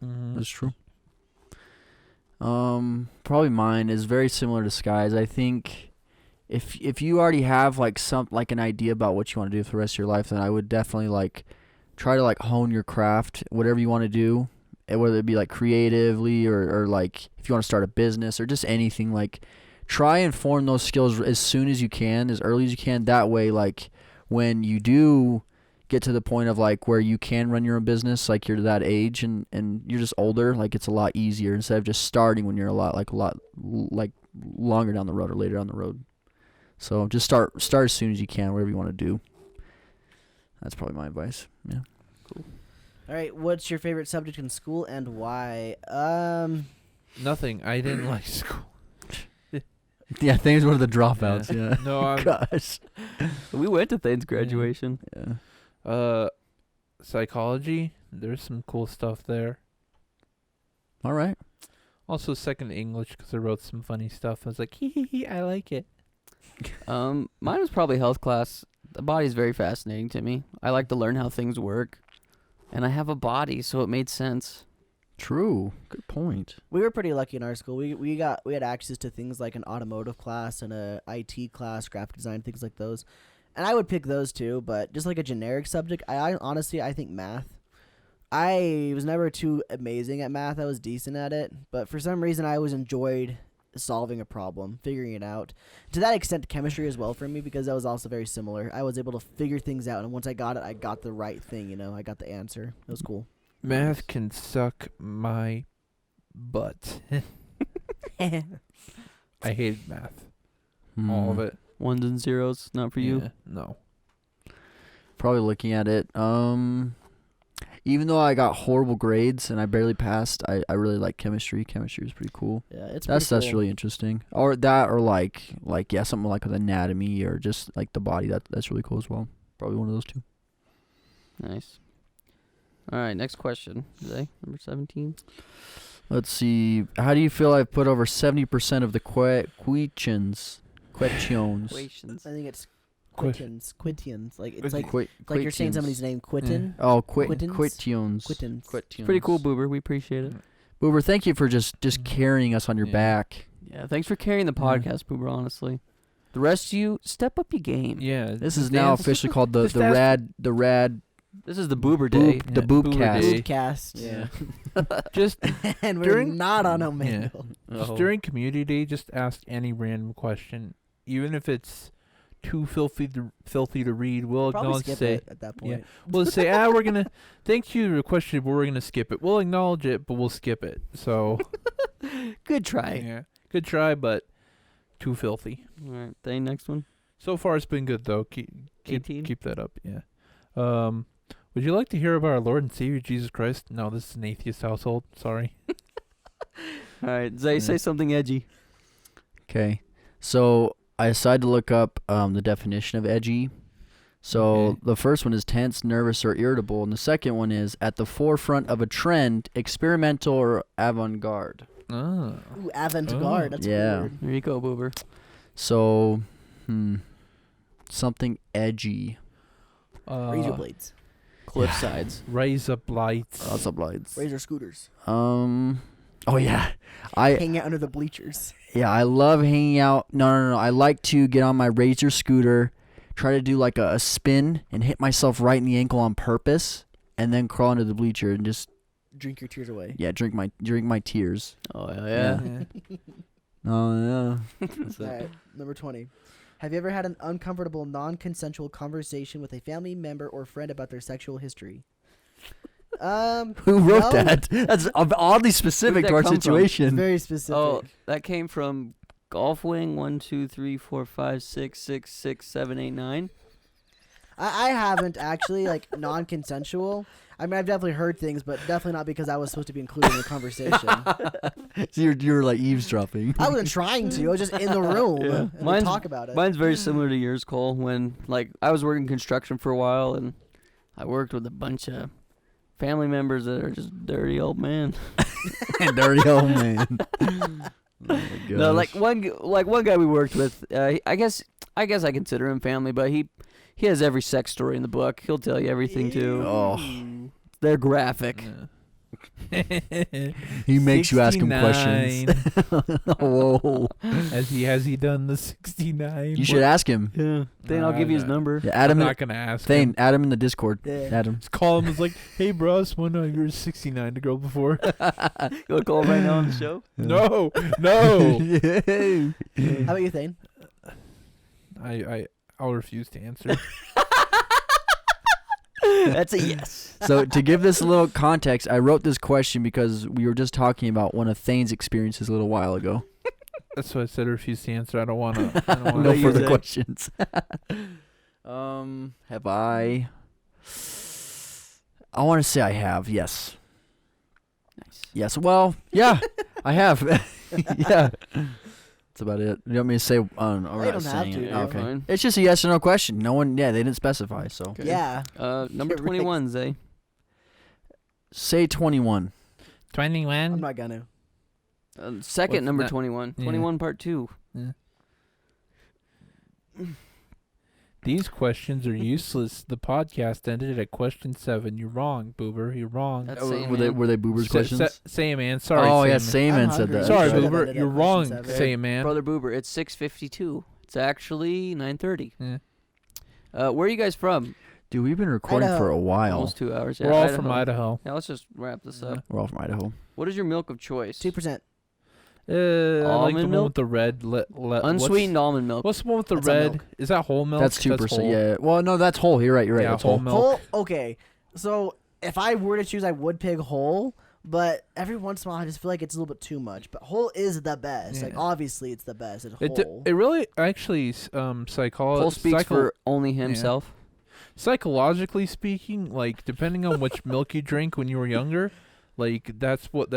Mhm. That's true. Probably mine is very similar to Sky's. I think if you already have like an idea about what you want to do for the rest of your life, then I would definitely like try to like hone your craft, whatever you want to do, and whether it be like creatively or like if you want to start a business or just anything, like try and form those skills as soon as you can, as early as you can. That way, like when you do get to the point of like where you can run your own business, like you're that age and you're just older, like it's a lot easier instead of just starting when you're a lot longer down the road or later down the road. So just start as soon as you can, whatever you want to do. That's probably my advice. Yeah. All right, what's your favorite subject in school and why? Nothing. I didn't like school. Yeah, Thane's one of the dropouts. Yeah. No, I'm. Gosh. We went to Thane's graduation. Yeah. Psychology. There's some cool stuff there. All right. Also, second English because I wrote some funny stuff. I was like, hee, I like it. Mine was probably health class. The body's very fascinating to me. I like to learn how things work, and I have a body, so it made sense. True. Good point. We were pretty lucky in our school. We had access to things like an automotive class and a IT class, graphic design, things like those. And I would pick those too, but just like a generic subject, I honestly think math. I was never too amazing at math. I was decent at it, but for some reason I always enjoyed solving a problem, figuring it out. To that extent, chemistry as well for me, because that was also very similar. I was able to figure things out, and once I got it, I got the right thing, I got the answer. It was cool. Math can suck my butt. I hated math. All of it. Ones and zeros, not for you. Yeah, no. Probably looking at it. Even though I got horrible grades and I barely passed, I really like chemistry. Chemistry is pretty cool. Yeah, it's That's pretty cool. really interesting. Or that, or like something like with anatomy or just like the body. That's really cool as well. Probably one of those two. Nice. All right, next question. Today, number 17. Let's see. How do you feel I've put over 70% of the questions? Questions. I think it's Question. Quintians. Like it's Quit- like like you're saying somebody's name, Quintin. Oh, Quittins? Quittions. Quintins. Quittions. Pretty cool, Boober. We appreciate it. Boober, thank you for just carrying us on your Yeah. back. Yeah, thanks for carrying the podcast, Boober, honestly. The rest of you, step up your game. Yeah. This is now officially called the just ask- rad This is the Boober Day. the Boob Boober cast. Day. Cast. Yeah. Just And we're During- not on yeah. Omegle. Just during community day, just ask any random question, even if it's too filthy to read. We'll Probably acknowledge. skip Say, it at that point. we'll say, we're gonna thank you for the question, but we're gonna skip it. We'll acknowledge it, but we'll skip it. So Good try. yeah, good try, but too filthy. All right, Thane, next one. So far, it's been good though. 18? Keep that up. Yeah. Would you like to hear about our Lord and Savior Jesus Christ? No, this is an atheist household. Sorry. All right, Zay, say something edgy. Okay. So I decided to look up the definition of edgy. So Okay. the first one is tense, nervous, or irritable, and the second one is at the forefront of a trend, experimental or avant-garde. Oh. Ooh, avant-garde. Oh. That's Yeah. weird. There you go, Boober. So, something edgy. Razor blades. Cliff sides. Raise up lights. Lots of lights. Razor scooters. Oh yeah. Hang out under the bleachers. I love hanging out. No. I like to get on my Razor scooter, try to do like a spin and hit myself right in the ankle on purpose, and then crawl into the bleacher and just Drink your tears away. drink my tears. Oh, yeah. Oh yeah. All right, number 20. Have you ever had an uncomfortable, non-consensual conversation with a family member or friend about their sexual history? Who wrote No. that? That's oddly specific Where'd to our that come from? situation. Very specific. Oh, that came from Golf Wing 1, 2, 3, 4, 5, 6, 6, 6, 7, 8, 9. I haven't actually, like, non-consensual. I mean, I've definitely heard things, but definitely not because I was supposed to be included in the conversation. So you're like eavesdropping. I wasn't trying to. I was just in the room Yeah. and we talk about it. Mine's very similar to yours, Cole. When I was working construction for a while, and I worked with a bunch of family members that are just dirty old men. Dirty old man. Oh my No, gosh. one guy we worked with. I guess I consider him family, but he He has every sex story in the book. He'll tell you everything too. Oh. They're graphic. He makes you ask him 69. questions. Whoa. Has he done the 69? You should ask him. Yeah. Then I'll give you his No. number. Yeah, add I'm him. not gonna ask Thane, him. add him in the Discord. Yeah. Add him. Just call him. It's like, hey, bro, I just wonder you're 69 the girl before. You want to call him right now on the show? No. How about you, Thane? I'll refuse to answer. That's a yes. So to give this a little context, I wrote this question because we were just talking about one of Thane's experiences a little while ago. That's why I said refuse to answer. I don't want to. No you further say. questions. Have I? I want to say I have. Yes. Nice. Yes. Well, yeah, I have. Yeah. That's about it. You want me to say? I'm You not don't have saying to, it. you're Okay. fine. It's just a yes or no question. No one. Yeah, they didn't specify. So Okay. Yeah. Number You're 21, Zay. say 21. 21. I'm not gonna. Second What's number that? 21. Yeah. 21 part 2. These questions are useless. The podcast ended at question 7. You're wrong, Boober. You're wrong. That's Oh, Say were they Man. Boober's questions? Say man. Sorry. Oh yeah, Say Sayman I'm said hungry. that. Sorry, Should have Boober. ended You're at wrong. question 7. Say man. Brother Boober, it's 6:52. It's actually 9:30. Yeah. Where are you guys from? Dude, we've been recording for a while. Almost 2 hours. We're all from Idaho. Yeah, let's just wrap this up. We're all from Idaho. What is your milk of choice? 2%. I like the Almond one milk? with the red. Unsweetened almond milk. What's the one with the That's a red? milk. Is that whole milk? That's 2%. whole. Yeah. Well, no, that's whole. You're right. You're right. Yeah, That's whole whole. milk. Whole. Okay. So if I were to choose, I would pick whole. But every once in a while, I just feel like it's a little bit too much. But whole is the best. Like Yeah. obviously, it's the best. It's It whole. it really actually Cole speaks for only himself. psychologically speaking, like depending on which milk you drink when you were younger, like that's what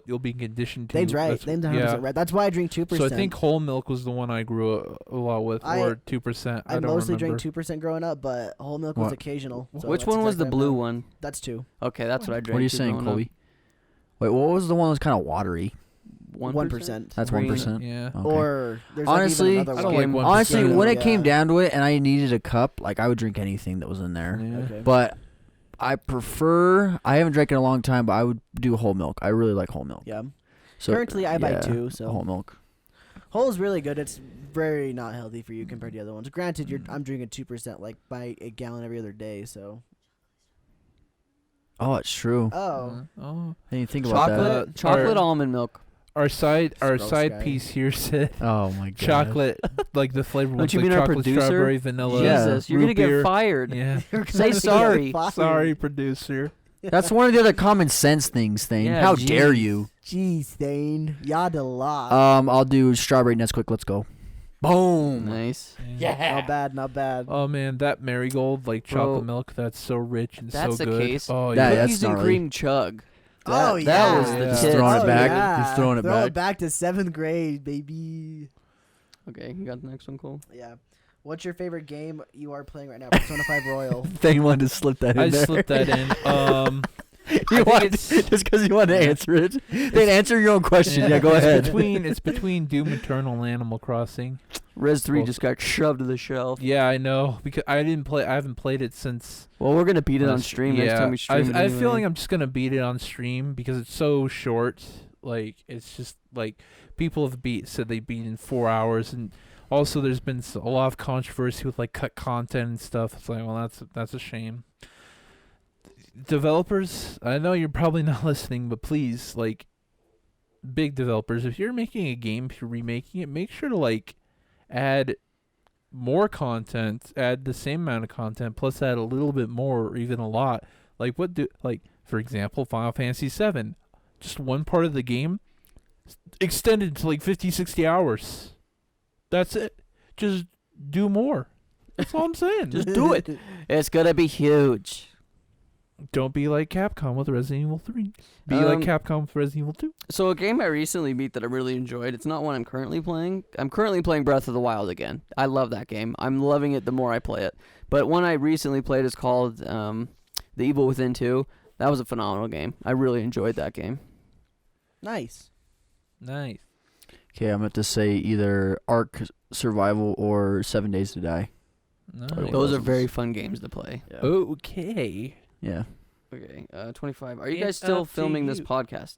you'll be conditioned to. Dane's right. That's- Dane's 100% right. That's why I drink 2%. So I think whole milk was the one I grew a lot with, or 2%. I don't mostly remember. drank 2% growing up, but whole milk was What? occasional. So Which that's one was the exactly blue what I one? meant. That's 2. Okay, that's what I drank. What are you too saying, growing up. Colby? Wait, what was the one that was kind of watery? 1%. That's Green. 1%. Yeah. Okay. Or there's Honestly, like even I another don't one. like 1%. Honestly, when it came Yeah. down to it, and I needed a cup, like I would drink anything that was in there. Yeah. Okay. But I prefer. I haven't drank in a long time, but I would do whole milk. I really like whole milk. Yeah. So Currently, I buy yeah, 2. So whole milk. whole is really good. It's very not healthy for you compared to the other ones. Granted, I'm drinking 2% like by a gallon every other day. So. Oh, it's true. Oh. Oh. I didn't think about that. Chocolate almond milk. Our side Gross guy. piece here said Oh my god. chocolate, like the flavor Don't was you like mean our chocolate, producer? strawberry, vanilla. Yeah. Jesus, you're root gonna get beer. fired. Yeah. Say sorry. Sorry, producer. That's one of the other common sense things, Thane. Yeah, How dare geez. you? Jeez, Thane. Yada lot. I'll do strawberry Nesquik. Let's go. Boom. Nice. Not bad, not bad. Oh man, that marigold like Bro, chocolate milk, that's so rich and that's so the good. case. Oh That- yeah. that's Cookies and gnarly. cream chug. Oh, That yeah. was the He's tits. throwing it back. Yeah. He's throwing it Throw back. it back to 7th grade, baby. Okay, you got the next one, Cole. Yeah. What's your favorite game you are playing right now? Persona 5 Royal. Thane wanted to slip that in I there. slipped that in. You think wanted, it's- just because you wanted to answer it. Then answer your own question. Yeah, go it's ahead. It's between Doom Eternal and Animal Crossing. Res 3 Well- just got shoved to the shelf. Yeah, I know because I haven't played it since. Well, we're gonna beat it on last- stream next time we stream. I have a feeling I'm just gonna beat it on stream because it's so short. Like it's just like people have said they beat in 4 hours, and also there's been a lot of controversy with like cut content and stuff. It's like, well, that's a shame. Developers, I know you're probably not listening, but please, like, big developers, if you're making a game, if you're remaking it, make sure to like add more content, add the same amount of content, plus add a little bit more, or even a lot. Like for example, Final Fantasy VII, just one part of the game extended to like 50, 60 hours. That's it. Just do more. That's all I'm saying. Just do it. It's gonna be huge. Don't be like Capcom with Resident Evil 3. Be like Capcom with Resident Evil 2. So a game I recently beat that I really enjoyed. It's not one I'm currently playing. I'm currently playing Breath of the Wild again. I love that game. I'm loving it the more I play it. But one I recently played is called The Evil Within 2. That was a phenomenal game. I really enjoyed that game. Nice. Nice. Okay, I'm going to say either Ark Survival or 7 Days to Die. Nice. Those are very fun games to play. Yeah. Okay. Yeah. Okay, 25. Are you It's guys still up to filming this you. podcast?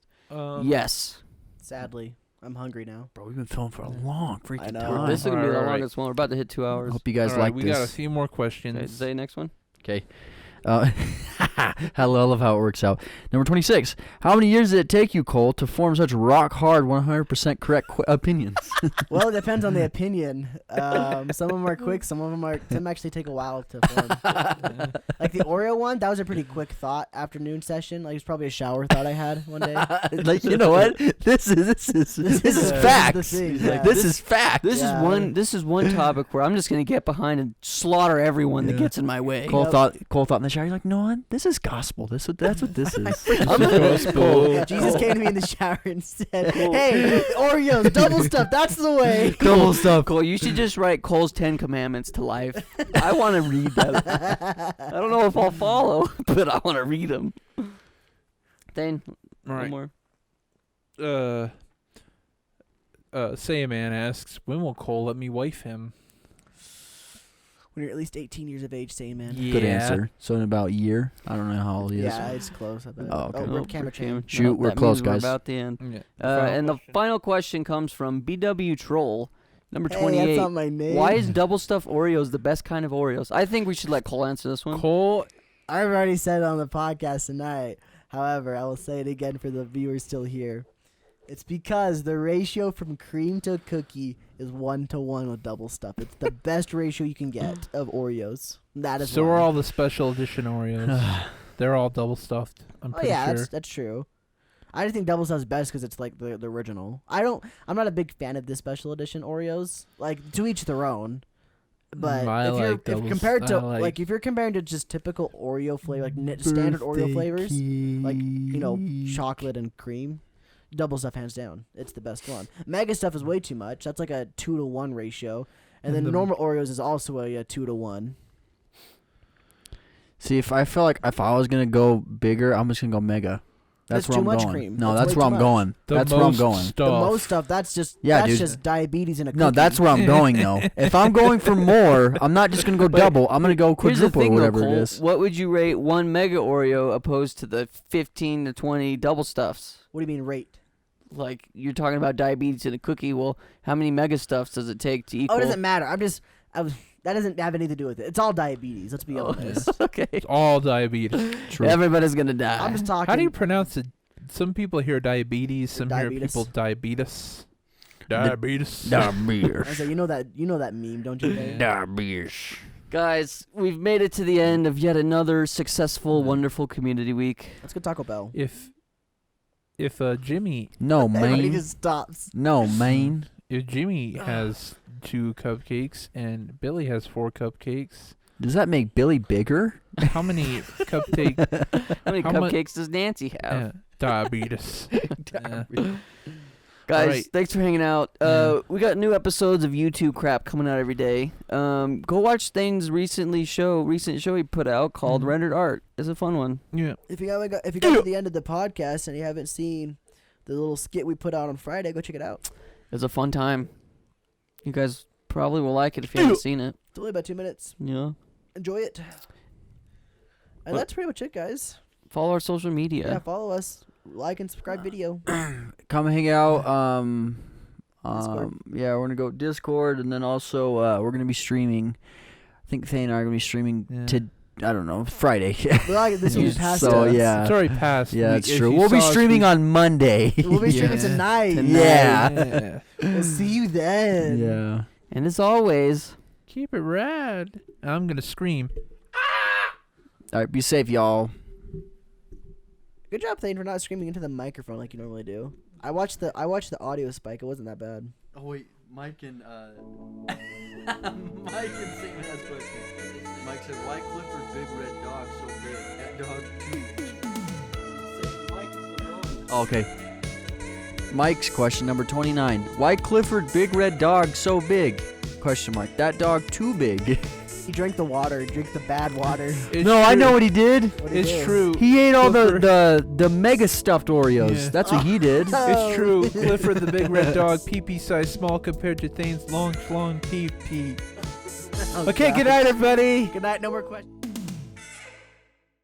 Yes. Sadly, I'm hungry now. Bro, we've been filming for a long freaking I know. time. This is going to be the Alright. longest one. We're about to hit 2 I hours. hope you guys All right, like we this. got a few more Okay, questions. say next one. Okay. I love how it works out. Number 26. How many years did it take you, Cole, to form such rock hard, 100% correct opinions? Well, it depends on the opinion. Some of them are quick. Some actually take a while to form. Like the Oreo one, that was a pretty quick thought afternoon session. Like it's probably a shower thought I had one day. Like, you know what? This is fact. the thing, Like, yeah. this is fact. This is one topic where I'm just going to get behind and slaughter everyone that Yeah. gets in my way. Cole thought in the shower, you're like, no, this is gospel. That's what this is. Gospel. Jesus came to me in the shower and said, "Hey, Oreos, double stuff. That's the way." Double stuff. Cole, you should just write Cole's 10 Commandments to life. I want to read them. I don't know if I'll follow, but I want to read them. Thane, All one right. more. Say a man asks, when will Cole let me wife him? When you're at least 18 years of age, say man. Good answer. So in about a year. I don't know how old he is. Yeah, it's close. I bet. Oh, okay. Rip camera chain. Shoot, we're that close, means we're guys. about the end. Yeah. And the final question comes from BW Troll, number Hey, 28. that's not my name. Why is double stuffed Oreos the best kind of Oreos? I think we should let Cole answer this one. Cole, I've already said it on the podcast tonight. However, I will say it again for the viewers still here. It's because the ratio from cream to cookie is 1-to-1 with double stuff. It's the best ratio you can get of Oreos. That is so why. are all the special edition Oreos. They're all double stuffed. I'm Oh pretty yeah, sure. that's true. I just think double stuff is best because it's like the original. I'm not a big fan of the special edition Oreos. Like to each their own. But I if you're like double compared to I like- if you're comparing to just typical Oreo flavor, like standard Oreo flavors, like chocolate and cream, double stuff hands down. It's the best one. Mega stuff is way too much. That's like a 2-to-1 ratio, and then the- normal Oreos is also a 2-to-1. See, if I feel like if I was gonna go bigger, I'm just gonna go mega. That's That's where too I'm much going. cream. No, That's that's way where too I'm much. going. The That's where I'm most going. Stuff. The most stuff that's Yeah, dude. just diabetes in a cookie. No, that's where I'm going though. If I'm going for more, I'm not just gonna go double. I'm gonna go Here's the quadruple thing, or though, whatever Cole. it is. What would you rate one mega Oreo opposed to the 15 to 20 double stuffs? What do you mean rate? Like, you're talking about diabetes in a cookie. Well, how many mega stuffs does it take to equal? Oh, it doesn't matter. That doesn't have anything to do with it. It's all diabetes. Let's be honest. Okay. It's all diabetes. True. Everybody's going to die. I'm just talking. How do you pronounce it? Some people hear diabetes. Some hear Diabetes. people diabetes. Diabetes. Diabetes. I was like, you know that meme, don't you? Dave? Diabetes. Guys, we've made it to the end of yet another successful, wonderful community week. Let's go Taco Bell. If Jimmy No, Everybody man. just stops. No, man. if Jimmy has 2 cupcakes and Billy has 4 cupcakes, Does that make Billy bigger? how many cupcake? How many How mu- cupcakes does Nancy have? Diabetes. Yeah. Guys, Alright. thanks for hanging out. Yeah. We got new episodes of YouTube crap coming out every day. Go watch Thane's recent show he put out called Mhm. Rendered Art. It's a fun one. Yeah. If you got to the end of the podcast and you haven't seen the little skit we put out on Friday, go check it out. It's a fun time. You guys probably will like it if you haven't seen it. It's only about 2 minutes. Yeah. Enjoy it. And What- that's pretty much it, guys. Follow our social media. Yeah, follow us. Like and subscribe video. Come hang out. Discord. Yeah, we're gonna go Discord, and then also we're gonna be streaming. I think Thane and I are gonna be streaming Yeah. to I don't know Friday. This will be past So, us. yeah. It's already passed. Yeah, that's If true. you We'll be saw us, streaming we- on Monday. We'll be streaming Yeah. tonight. Yeah. Yeah. We'll see you then. Yeah. And as always, Keep it rad. I'm gonna scream. All right, be safe, y'all. Good job, Thane, for not screaming into the microphone like you normally do. I watched the audio spike. It wasn't that bad. Oh wait, Mike and Mike and Sam has questions. Mike said, "Why Clifford big red dog so big? That dog too." Okay. Mike's question number 29. Why Clifford big red dog so big? Question mark. That dog too big. He drank the water. Drank the bad water. It's No, I true. know what he did. What'd he It's do? true. He ate all Clifford- the mega stuffed Oreos. Yeah. That's what he did. It's true. Clifford the big red dog, pee-pee size small compared to Thane's long pee-pee. Okay, good night, everybody. Good night. No more questions.